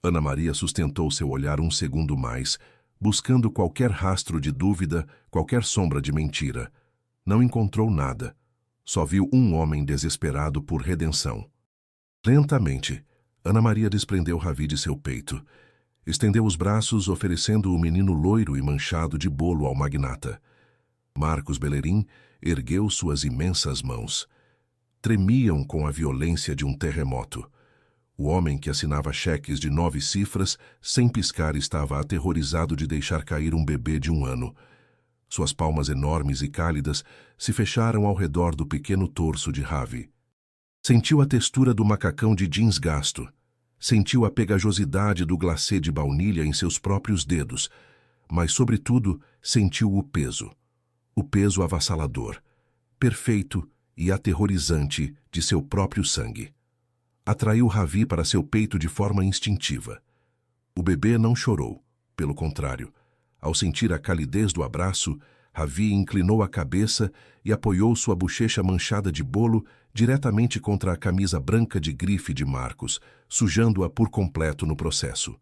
Ana Maria sustentou seu olhar um segundo mais, buscando qualquer rastro de dúvida, qualquer sombra de mentira. Não encontrou nada. Só viu um homem desesperado por redenção. Lentamente, Ana Maria desprendeu Ravi de seu peito. Estendeu os braços, oferecendo o menino loiro e manchado de bolo ao magnata. Marcos Bellerin ergueu suas imensas mãos. Tremiam com a violência de um terremoto. O homem que assinava cheques de 9 cifras, sem piscar, estava aterrorizado de deixar cair um bebê de 1 ano. Suas palmas enormes e cálidas se fecharam ao redor do pequeno torso de Ravi. Sentiu a textura do macacão de jeans gasto. Sentiu a pegajosidade do glacê de baunilha em seus próprios dedos, mas, sobretudo, sentiu o peso avassalador, perfeito e aterrorizante de seu próprio sangue. Atraiu Ravi para seu peito de forma instintiva. O bebê não chorou, pelo contrário. Ao sentir a calidez do abraço, Ravi inclinou a cabeça e apoiou sua bochecha manchada de bolo diretamente contra a camisa branca de grife de Marcos, sujando-a por completo no processo.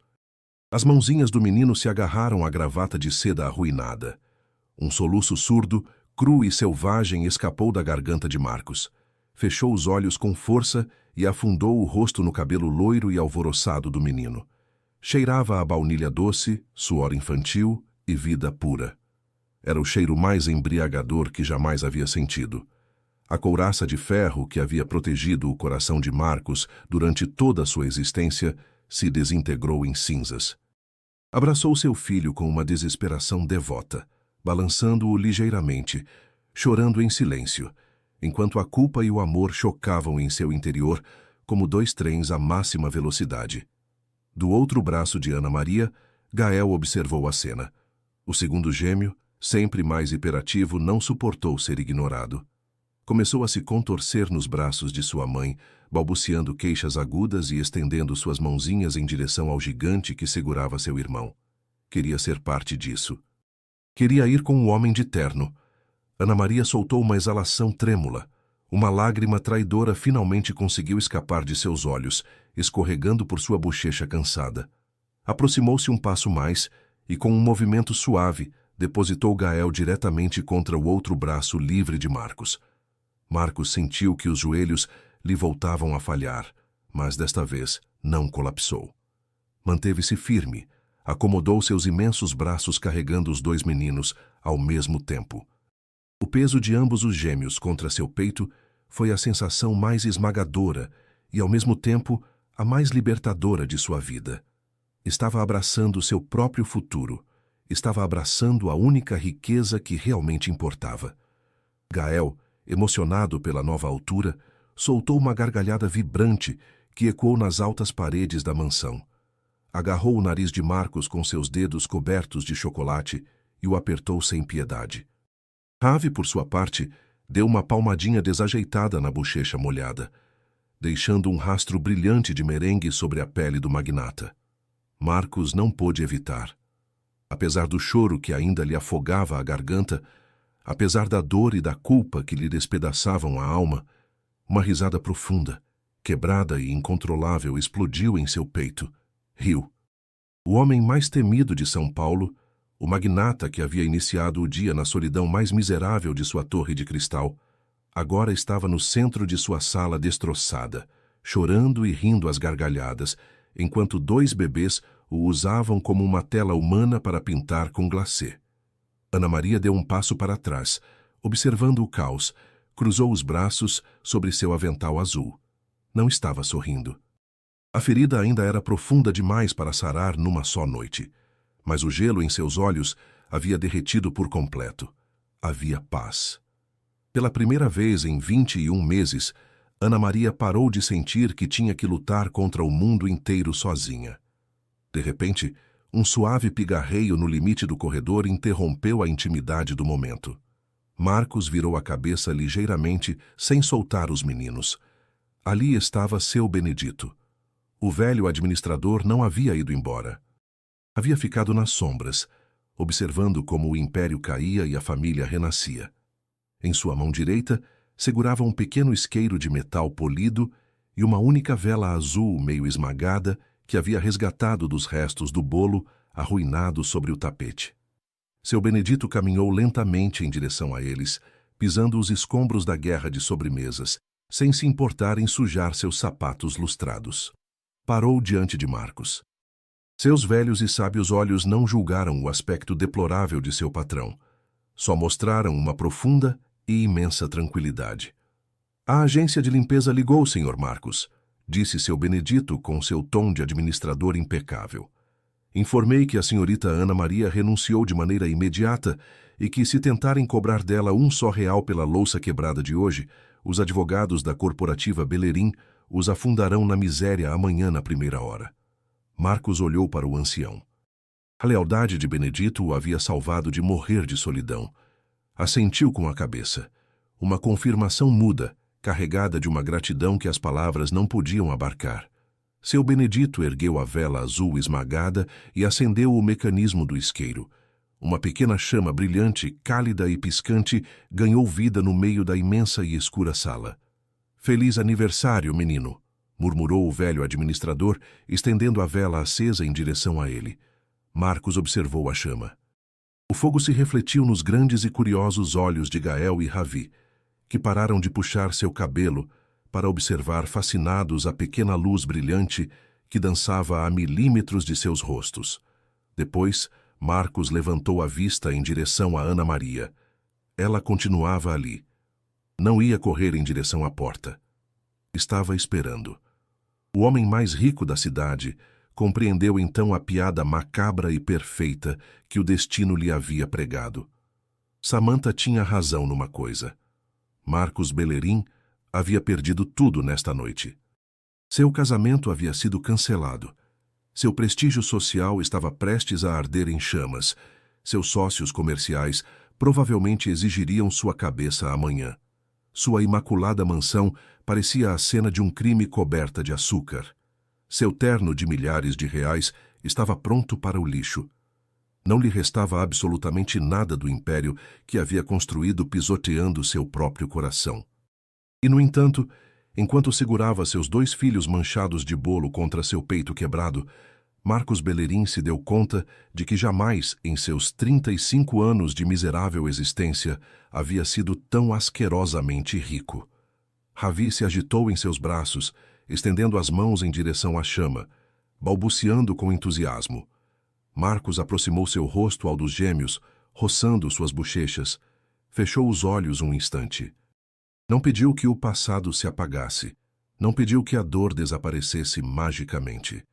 As mãozinhas do menino se agarraram à gravata de seda arruinada. Um soluço surdo, cru e selvagem escapou da garganta de Marcos. Fechou os olhos com força e afundou o rosto no cabelo loiro e alvoroçado do menino. Cheirava a baunilha doce, suor infantil e vida pura. Era o cheiro mais embriagador que jamais havia sentido. A couraça de ferro que havia protegido o coração de Marcos durante toda a sua existência se desintegrou em cinzas. Abraçou seu filho com uma desesperação devota, balançando-o ligeiramente, chorando em silêncio, enquanto a culpa e o amor chocavam em seu interior como 2 trens à máxima velocidade. Do outro braço de Ana Maria, Gael observou a cena. O segundo gêmeo, sempre mais hiperativo, não suportou ser ignorado. Começou a se contorcer nos braços de sua mãe, balbuciando queixas agudas e estendendo suas mãozinhas em direção ao gigante que segurava seu irmão. Queria ser parte disso. Queria ir com o homem de terno. Ana Maria soltou uma exalação trêmula. Uma lágrima traidora finalmente conseguiu escapar de seus olhos, escorregando por sua bochecha cansada. Aproximou-se um passo mais e, com um movimento suave, depositou Gael diretamente contra o outro braço livre de Marcos. Marcos sentiu que os joelhos lhe voltavam a falhar, mas desta vez não colapsou. Manteve-se firme, acomodou seus imensos braços carregando os dois meninos ao mesmo tempo. O peso de ambos os gêmeos contra seu peito foi a sensação mais esmagadora e, ao mesmo tempo, a mais libertadora de sua vida. Estava abraçando seu próprio futuro, estava abraçando a única riqueza que realmente importava. Gael, emocionado pela nova altura, soltou uma gargalhada vibrante que ecoou nas altas paredes da mansão. Agarrou o nariz de Marcos com seus dedos cobertos de chocolate e o apertou sem piedade. Ravi, por sua parte, deu uma palmadinha desajeitada na bochecha molhada, deixando um rastro brilhante de merengue sobre a pele do magnata. Marcos não pôde evitar. Apesar do choro que ainda lhe afogava a garganta, apesar da dor e da culpa que lhe despedaçavam a alma, uma risada profunda, quebrada e incontrolável explodiu em seu peito. Riu. O homem mais temido de São Paulo, o magnata que havia iniciado o dia na solidão mais miserável de sua torre de cristal, agora estava no centro de sua sala destroçada, chorando e rindo às gargalhadas, enquanto dois bebês o usavam como uma tela humana para pintar com glacê. Ana Maria deu um passo para trás, observando o caos, cruzou os braços sobre seu avental azul. Não estava sorrindo. A ferida ainda era profunda demais para sarar numa só noite, mas o gelo em seus olhos havia derretido por completo. Havia paz. Pela primeira vez em 21 meses, Ana Maria parou de sentir que tinha que lutar contra o mundo inteiro sozinha. De repente, um suave pigarreio no limite do corredor interrompeu a intimidade do momento. Marcos virou a cabeça ligeiramente, sem soltar os meninos. Ali estava seu Benedito. O velho administrador não havia ido embora. Havia ficado nas sombras, observando como o império caía e a família renascia. Em sua mão direita, segurava um pequeno isqueiro de metal polido e uma única vela azul meio esmagada que havia resgatado dos restos do bolo arruinado sobre o tapete. Seu Benedito caminhou lentamente em direção a eles, pisando os escombros da guerra de sobremesas, sem se importar em sujar seus sapatos lustrados. Parou diante de Marcos. Seus velhos e sábios olhos não julgaram o aspecto deplorável de seu patrão. Só mostraram uma profunda e imensa tranquilidade. A agência de limpeza ligou, Sr. Marcos, disse seu Benedito com seu tom de administrador impecável. Informei que a senhorita Ana Maria renunciou de maneira imediata e que, se tentarem cobrar dela um só real pela louça quebrada de hoje, os advogados da corporativa Bellerin os afundarão na miséria amanhã na primeira hora. Marcos olhou para o ancião. A lealdade de Benedito o havia salvado de morrer de solidão. Assentiu com a cabeça. Uma confirmação muda, carregada de uma gratidão que as palavras não podiam abarcar. Seu Benedito ergueu a vela azul esmagada e acendeu o mecanismo do isqueiro. Uma pequena chama brilhante, cálida e piscante ganhou vida no meio da imensa e escura sala. «Feliz aniversário, menino!» murmurou o velho administrador, estendendo a vela acesa em direção a ele. Marcos observou a chama. O fogo se refletiu nos grandes e curiosos olhos de Gael e Ravi, que pararam de puxar seu cabelo para observar fascinados a pequena luz brilhante que dançava a milímetros de seus rostos. Depois, Marcos levantou a vista em direção a Ana Maria. Ela continuava ali. Não ia correr em direção à porta. Estava esperando. O homem mais rico da cidade compreendeu então a piada macabra e perfeita que o destino lhe havia pregado. Samantha tinha razão numa coisa. Marcos Bellerin havia perdido tudo nesta noite. Seu casamento havia sido cancelado. Seu prestígio social estava prestes a arder em chamas. Seus sócios comerciais provavelmente exigiriam sua cabeça amanhã. Sua imaculada mansão parecia a cena de um crime coberta de açúcar. Seu terno de milhares de reais estava pronto para o lixo. Não lhe restava absolutamente nada do império que havia construído pisoteando seu próprio coração. E, no entanto, enquanto segurava seus dois filhos manchados de bolo contra seu peito quebrado, Marcos Bellerin se deu conta de que jamais, em seus 35 anos de miserável existência, havia sido tão asquerosamente rico. Ravi se agitou em seus braços, estendendo as mãos em direção à chama, balbuciando com entusiasmo. Marcos aproximou seu rosto ao dos gêmeos, roçando suas bochechas. Fechou os olhos um instante. Não pediu que o passado se apagasse. Não pediu que a dor desaparecesse magicamente.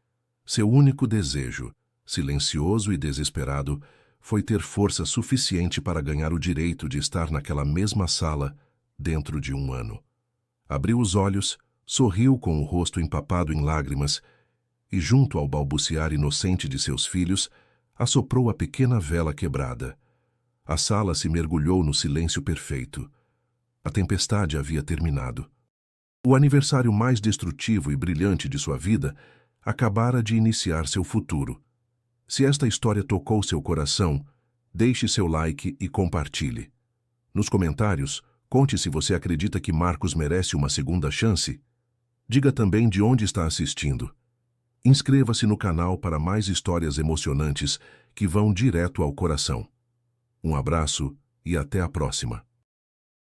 Seu único desejo, silencioso e desesperado, foi ter força suficiente para ganhar o direito de estar naquela mesma sala dentro de um ano. Abriu os olhos, sorriu com o rosto empapado em lágrimas e, junto ao balbuciar inocente de seus filhos, assoprou a pequena vela quebrada. A sala se mergulhou no silêncio perfeito. A tempestade havia terminado. O aniversário mais destrutivo e brilhante de sua vida acabara de iniciar seu futuro. Se esta história tocou seu coração, deixe seu like e compartilhe. Nos comentários, conte se você acredita que Marcos merece uma segunda chance. Diga também de onde está assistindo. Inscreva-se no canal para mais histórias emocionantes que vão direto ao coração. Um abraço e até a próxima.